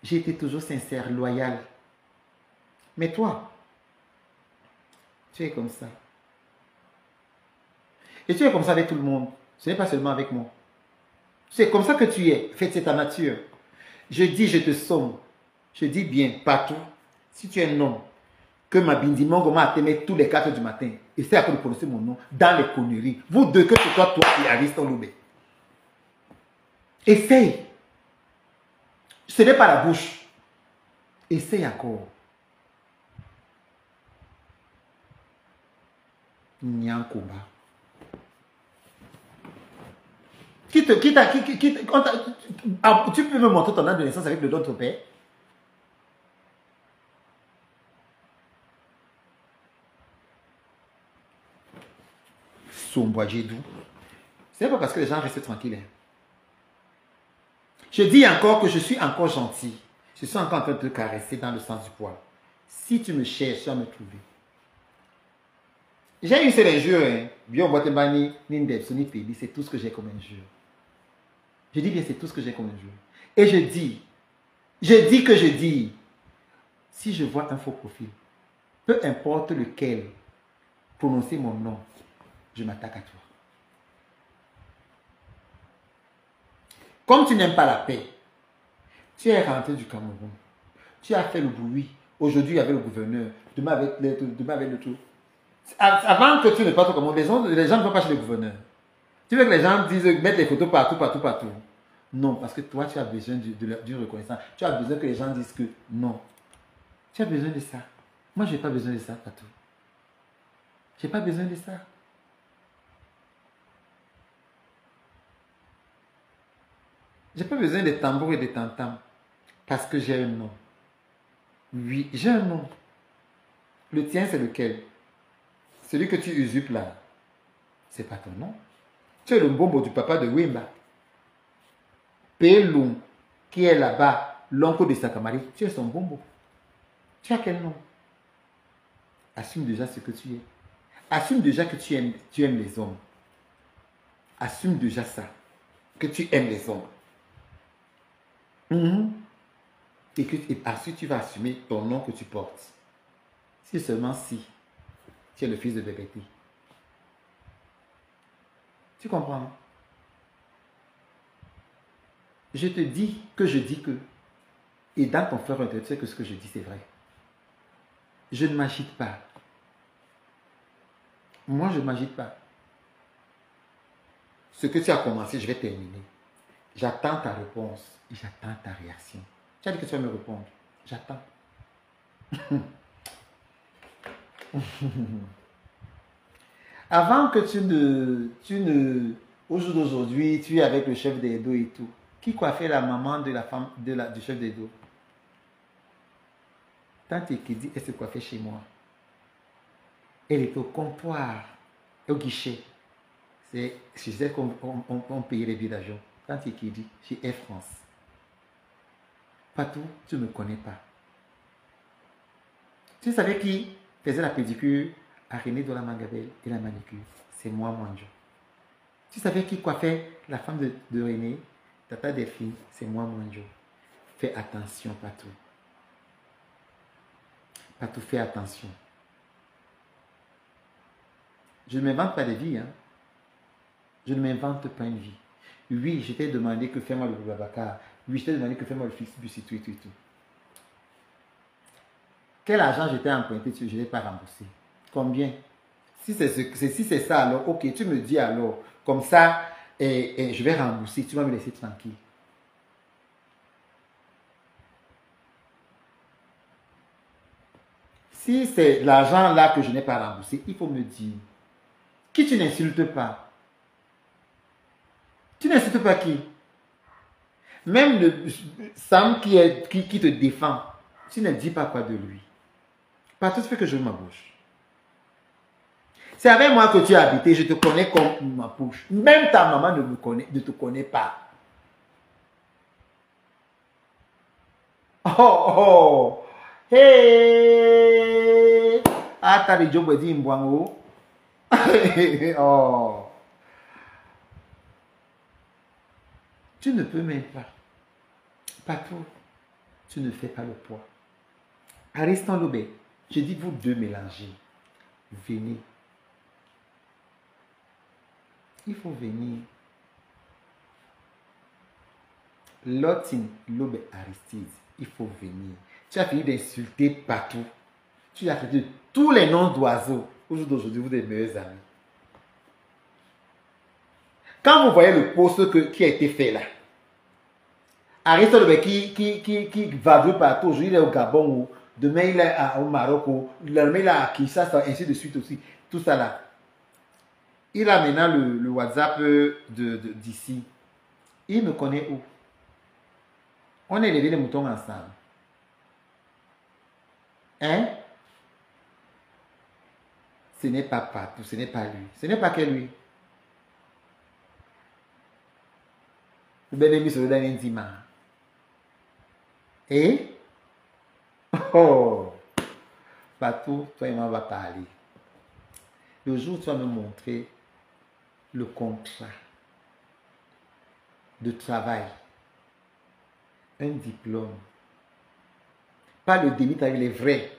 J'ai été toujours sincère, loyal. Mais toi, tu es comme ça. Et tu es comme ça avec tout le monde. Ce n'est pas seulement avec moi. C'est comme ça que tu es. En fait, c'est ta nature. Je dis, je te somme. Je dis bien, partout. Si tu es un homme, que ma bindimongo m'a atteint tous les 4 du matin, essaie de prononcer mon nom dans les conneries. Vous deux, que ce soit toi et Ariston Loubé. Essaye. Ce n'est pas la bouche. Essaye encore. Nyankoba. Tu peux me montrer ton âge de naissance avec le don de ton père? Somboadjedou. Ce n'est pas parce que les gens restent tranquilles. Je dis encore que je suis encore gentil. Je suis encore en train de te caresser dans le sens du poil. Si tu me cherches, tu vas me trouver. J'ai eu ces injures. Bien, c'est tout ce que j'ai comme injure. Je dis bien, c'est tout ce que j'ai comme injure. Et je dis, si je vois un faux profil, peu importe lequel, prononcer mon nom, je m'attaque à toi. Comme tu n'aimes pas la paix, tu es rentré du Cameroun, tu as fait le bruit. Aujourd'hui, il y avait le gouverneur, demain avec le tout. Avant que tu ne partes au Cameroun, les gens ne vont pas chez le gouverneur. Tu veux que les gens disent, mettre les photos partout. Non, parce que toi, tu as besoin d'une reconnaissance. Tu as besoin que les gens disent que non. Tu as besoin de ça. Moi, je n'ai pas besoin de ça, Patou. Je n'ai pas besoin de ça. Je n'ai pas besoin de tambours et de tam-tam. Parce que j'ai un nom. Oui, j'ai un nom. Le tien, c'est lequel? Celui que tu usurpes là. C'est pas ton nom. Tu es le bombo du papa de Wimba. Pelum, qui est là-bas, l'oncle de Sakamari. Tu es son bombo. Tu as quel nom? Assume déjà ce que tu es. Assume déjà que tu aimes les hommes. Assume déjà ça. Que tu aimes les hommes. Et ensuite, tu vas assumer ton nom que tu portes. Si seulement si tu es le fils de Bébéti. Tu comprends? Je te dis que je dis que. Et dans ton fleur intérieur, tu sais que ce que je dis, c'est vrai. Je ne m'agite pas. Moi, je ne m'agite pas. Ce que tu as commencé, je vais terminer. J'attends ta réponse et j'attends ta réaction. Tu as dit que tu vas me répondre. J'attends. Avant que au jour d'aujourd'hui, tu es avec le chef d'Edo et tout. Qui coiffait la maman de la femme du chef d'Edo? Tante Ekedi, elle se coiffait chez moi. Elle était au comptoir, au guichet. Je sais qu'on payait les billets d'avion. Tante Ekedi, chez Air France. Patou, tu ne me connais pas. Tu savais qui faisait la pédicure à René de la Mangabelle et la manicure? C'est moi, Manjo. Tu savais qui coiffait la femme de René, Tata Delphine? C'est moi, Manjo. Fais attention, Patou. Patou, fais attention. Je ne m'invente pas de vie. Hein. Je ne m'invente pas une vie. Oui, je t'ai demandé que fais-moi le Babacar. Oui, je t'ai demandé que fais-moi le Flixbus et tout, et tout, et tout. Quel argent je t'ai emprunté, je ne l'ai pas remboursé. Combien? Si c'est ça, alors, ok, tu me dis alors. Comme ça, je vais rembourser. Tu vas me laisser tranquille. Si c'est l'argent là que je n'ai pas remboursé, il faut me dire. Qui tu n'insultes pas? Tu n'insultes pas qui? Même le Sam qui te défend, tu ne dis pas quoi de lui. Pas tout fait que je ma bouche. C'est avec moi que tu as habité, je te connais comme ma bouche. Même ta maman ne te connaît pas. Oh, oh, hey! Ah, t'as des jobs dit m'boango. Oh. Tu ne peux même pas. Patou, tu ne fais pas le poids. Ariston Lobé, je dis vous deux mélangez. Venez. Il faut venir. Lotine Lobé Aristide, il faut venir. Tu as fini d'insulter partout. Tu as fait de tous les noms d'oiseaux. Aujourd'hui, vous êtes meilleurs amis. Quand vous voyez le poste qui a été fait là, Aristote qui va partout, aujourd'hui il est au Gabon, ou demain il est au Maroc, ou demain il est à Kinshasa, ainsi de suite aussi. Tout ça là. Il a maintenant le WhatsApp d'ici. Il me connaît où? On est levé les moutons ensemble. Hein? Ce n'est pas Patou, ce n'est pas lui. Ce n'est pas que lui. Le bien-aimé se le donne intimement. Et? Oh! Patou, toi et moi, on va parler. Le jour où tu vas me montrer le contrat de travail, un diplôme, pas le débit avec les vrais,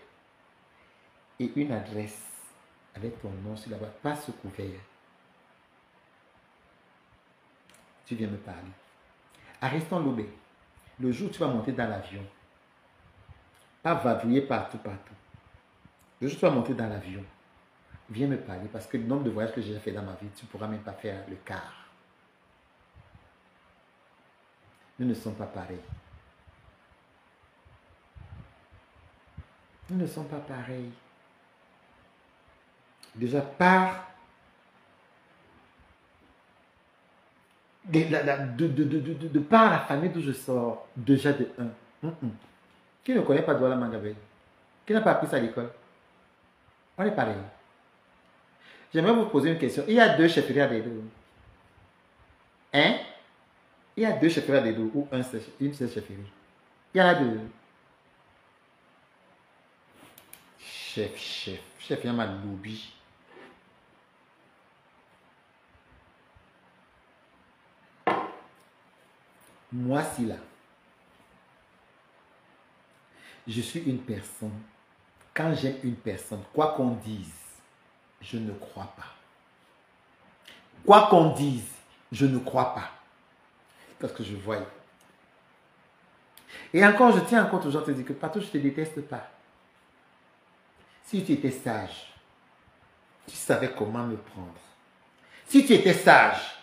et une adresse avec ton nom sur la boîte, pas ce couvert. Tu viens me parler. Ariston Lobé, le jour où tu vas monter dans l'avion, pas vadrouiller partout. Le jour où tu vas monter dans l'avion, viens me parler parce que le nombre de voyages que j'ai fait dans ma vie, tu ne pourras même pas faire le quart. Nous ne sommes pas pareils. Nous ne sommes pas pareils. Déjà, par par la famille d'où je sors, déjà de un. Qui ne connaît pas Douala Mangabé? Qui n'a pas appris ça à l'école? On est pareil. J'aimerais vous poser une question. Il y a deux chefferies à Dédou. Hein? Il y a deux chefferies à Dédou ou une seule chefferie. Il y en a deux. Chef, il y a ma lobby. Moi, si là, je suis une personne, quand j'aime une personne, quoi qu'on dise, je ne crois pas. Quoi qu'on dise, je ne crois pas. Parce que je vois. Et encore, je tiens encore toujours à te dire que partout, je ne te déteste pas. Si tu étais sage, tu savais comment me prendre. Si tu étais sage,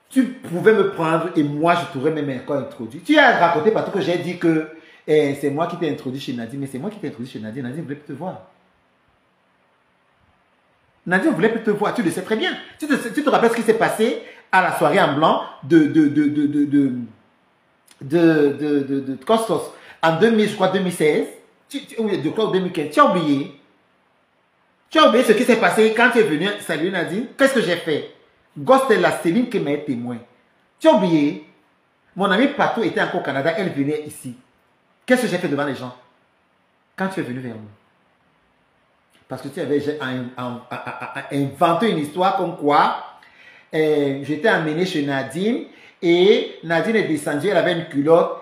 tu pouvais me prendre et moi, je t'aurais même encore introduit. Tu as raconté partout que j'ai dit que c'est moi qui t'ai introduit chez Nadine, mais c'est moi qui t'ai introduit chez Nadine. Nadine ne voulait plus te voir. Nadine ne voulait plus te voir, tu le sais très bien. Tu te rappelles ce qui s'est passé à la soirée en blanc de Costos en 2000, je crois 2016, de quoi 2015. Tu as oublié. Tu as oublié ce qui s'est passé quand tu es venu saluer Nadine. Qu'est-ce que j'ai fait? Ghost est la Céline qui m'a été témoin. Tu as oublié? Mon ami Patou était encore au Canada, elle venait ici. Qu'est-ce que j'ai fait devant les gens? Quand tu es venu vers moi. Parce que tu avais inventé une histoire comme quoi j'étais emmené chez Nadine et Nadine est descendue, elle avait une culotte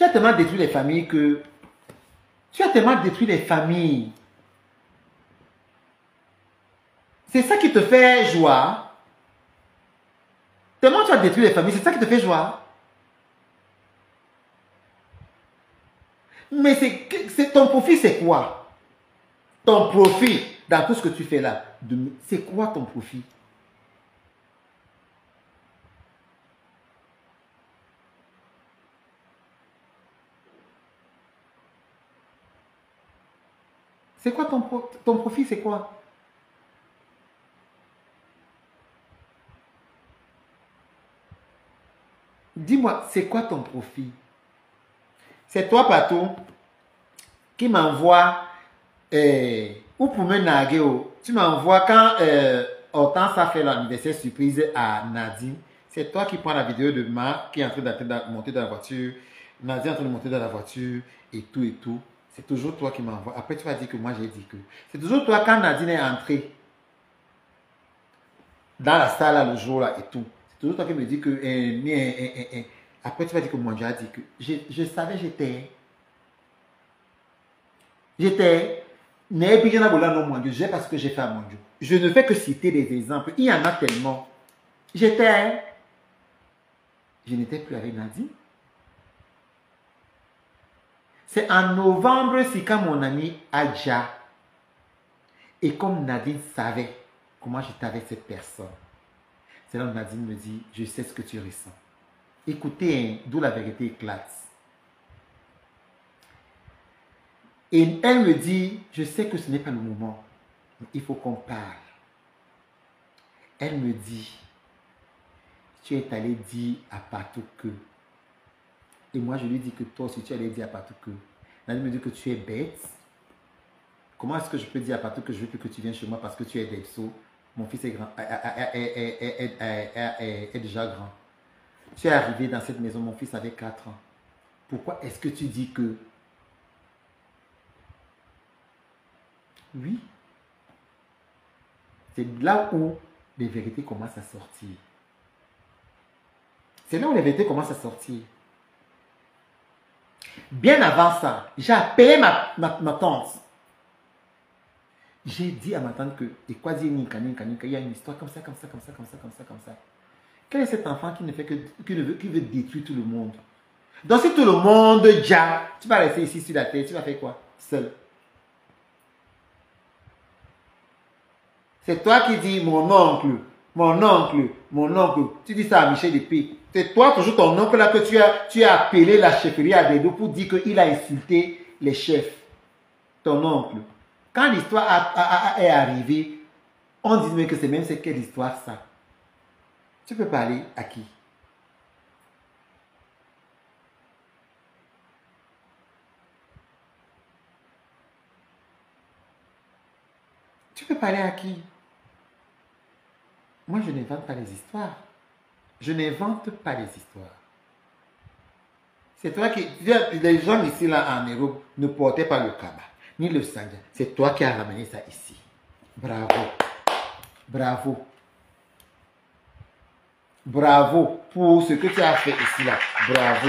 Tu as tellement détruit les familles que... Tu as tellement détruit les familles. C'est ça qui te fait joie. Tellement tu as détruit les familles, c'est ça qui te fait joie. Mais c'est ton profit, c'est quoi? Ton profit dans tout ce que tu fais là, c'est quoi ton profit? C'est quoi ton profit, c'est quoi? Dis-moi, c'est quoi ton profit? C'est toi, Patou, qui m'envoie, ou pour me narguer, tu m'envoies quand Hortense a fait l'anniversaire surprise à Nadine. C'est toi qui prends la vidéo de Marc qui est en train de monter dans la voiture, Nadine est en train de monter dans la voiture et tout et tout. C'est toujours toi qui m'envoie. Après, tu vas dire que moi j'ai dit que. C'est toujours toi quand Nadine est entrée dans la salle là, le jour là et tout. C'est toujours toi qui me dis que. Après, tu vas dire que moi j'ai dit que. Je savais, j'étais. J'ai parce que j'ai fait à mon Dieu. Je ne fais que citer des exemples. Il y en a tellement. Je n'étais plus avec Nadine. C'est en novembre, c'est quand mon ami Adja, et comme Nadine savait comment j'étais avec cette personne, c'est là où Nadine me dit, je sais ce que tu ressens. Écoutez, d'où la vérité éclate. Et elle me dit, je sais que ce n'est pas le moment, mais il faut qu'on parle. Elle me dit, tu es allé dire à Patou que. Et moi, je lui dis que toi aussi, tu allais dire à Patou que. Elle me dit que tu es bête. Comment est-ce que je peux dire à Patou que je veux plus que tu viennes chez moi parce que tu es d'Epso? Mon fils est grand, est déjà grand. Tu es arrivé dans cette maison, mon fils avait 4 ans. Pourquoi est-ce que tu dis que... Oui. C'est là où les vérités commencent à sortir. C'est là où les vérités commencent à sortir. Bien avant ça, j'ai appelé ma tante. J'ai dit à ma tante que, et quoi dire, il y a une histoire comme ça. Quel est cet enfant qui veut détruire tout le monde? Donc si tout le monde déjà, tu vas rester ici sur la terre, tu vas faire quoi? Seul. C'est toi qui dis mon oncle. Tu dis ça à Michel Épée. C'est toi, toujours ton oncle là, que tu as appelé la chefferie à Dedo pour dire qu'il a insulté les chefs. Ton oncle. Quand l'histoire est arrivée, on dit mais que c'est même quelle histoire ça. Tu peux parler à qui? Tu peux parler à qui? Moi, je n'invente pas les histoires. Je n'invente pas les histoires. C'est toi qui... Les gens ici, là, en Europe, ne portaient pas le kaba, ni le sangha. C'est toi qui as ramené ça ici. Bravo. Bravo. Bravo pour ce que tu as fait ici, là. Bravo.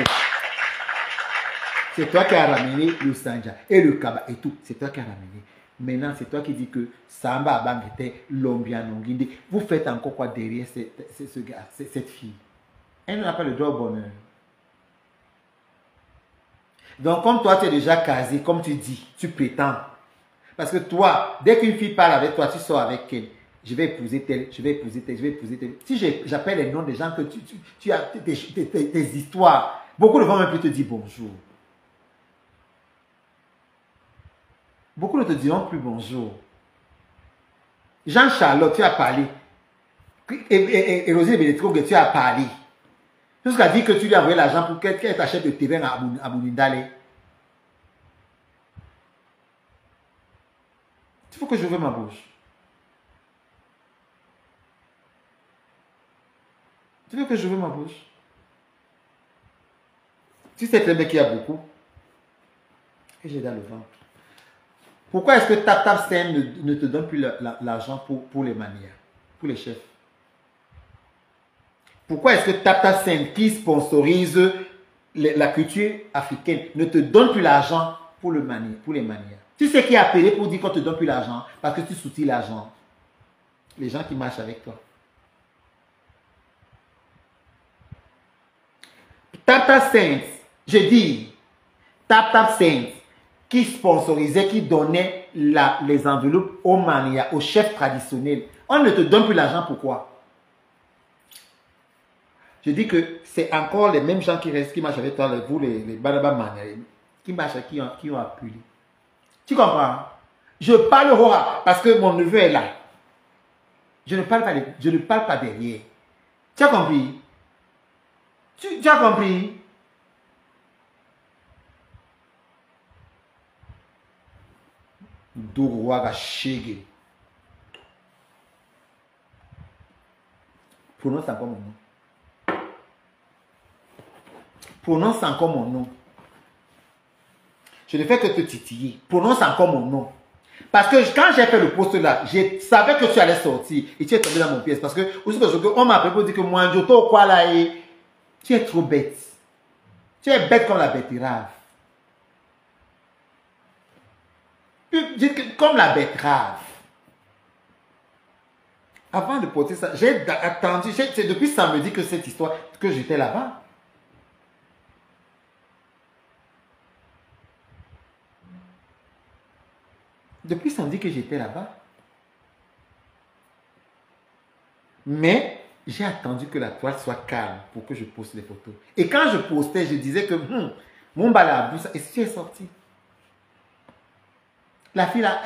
C'est toi qui as ramené le sangha et le kaba et tout. C'est toi qui as ramené. Maintenant, c'est toi qui dis que Samba Abang était Lombianonginde. Vous faites encore quoi derrière ce gars, cette fille? Elle n'a pas le droit au bonheur. Donc, comme toi, tu es déjà casé, comme tu dis, tu prétends. Parce que toi, dès qu'une fille parle avec toi, tu sors avec elle. Je vais épouser tel, je vais épouser tel, je vais épouser tel. Si j'appelle les noms des gens que tu as tes histoires, beaucoup de gens même plus te dire bonjour. Beaucoup ne te diront plus bonjour. Jean-Charlotte, tu as parlé. Et Rosine Bénétro, tu as parlé. Jusqu'à dire que tu lui as envoyé l'argent pour qu'elle t'achète le terrain à Bounindale. Il faut que j'ouvre ma bouche. Tu veux que j'ouvre ma bouche? Tu sais très bien qu'il y a beaucoup. Et j'ai dans le ventre. Pourquoi est-ce que Tap Sen ne te donne plus l'argent pour les manières, pour les chefs? Pourquoi est-ce que Tap Sen qui sponsorise la culture africaine ne te donne plus l'argent pour les manières. Tu sais qui est appelé pour dire qu'on ne te donne plus l'argent parce que tu soutiens l'argent. Les gens qui marchent avec toi. Tap Saints, je dis, Tap Saints, qui sponsorisait, qui donnait les enveloppes aux manias, aux chefs traditionnels. On ne te donne plus l'argent, pourquoi? Je dis que c'est encore les mêmes gens qui restent, qui marchent avec toi, vous les Badaba manias, qui marchent, qui ont appuyé. Tu comprends? Je parle Hora parce que mon neveu est là. Je ne parle pas derrière. Tu as compris? Tu as compris? Dourouaga Shege. Prononce encore mon nom. Prononce encore mon nom. Je ne fais que te titiller. Prononce encore mon nom. Parce que quand j'ai fait le poste là, je savais que tu allais sortir et tu es tombé dans mon pièce. Parce que on m'a appelé pour dire que moi, je t'ai quoi là et tu es trop bête. Tu es bête comme la betterave. Comme la betterave. Avant de porter ça, j'ai attendu. C'est depuis samedi que cette histoire, que j'étais là-bas. Depuis samedi que j'étais là-bas. Mais j'ai attendu que la toile soit calme pour que je poste les photos. Et quand je postais, je disais que mon balabou, et si tu es sorti? La fille là,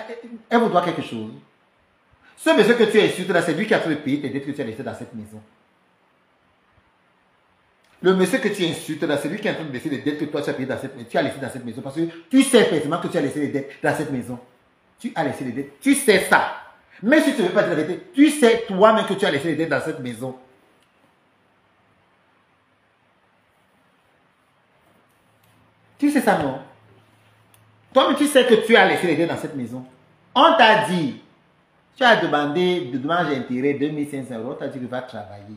elle vous doit quelque chose. Ce monsieur que tu insultes là, c'est lui qui a fait payer tes dettes que tu as laissées dans cette maison. Le monsieur que tu insultes là, c'est lui qui est en train de laisser les dettes que toi tu as payées dans cette maison. Tu as laissé dans cette maison parce que tu sais effectivement que tu as laissé les dettes dans cette maison. Tu as laissé les dettes. Tu sais ça. Mais si tu ne veux pas dire la vérité, tu sais toi-même que tu as laissé les dettes dans cette maison. Tu sais ça, non? Toi-même, tu sais que tu as laissé les dettes dans cette maison. On t'a dit, tu as demandé de dommages et intérêts 2500 €, on t'a dit que tu vas travailler.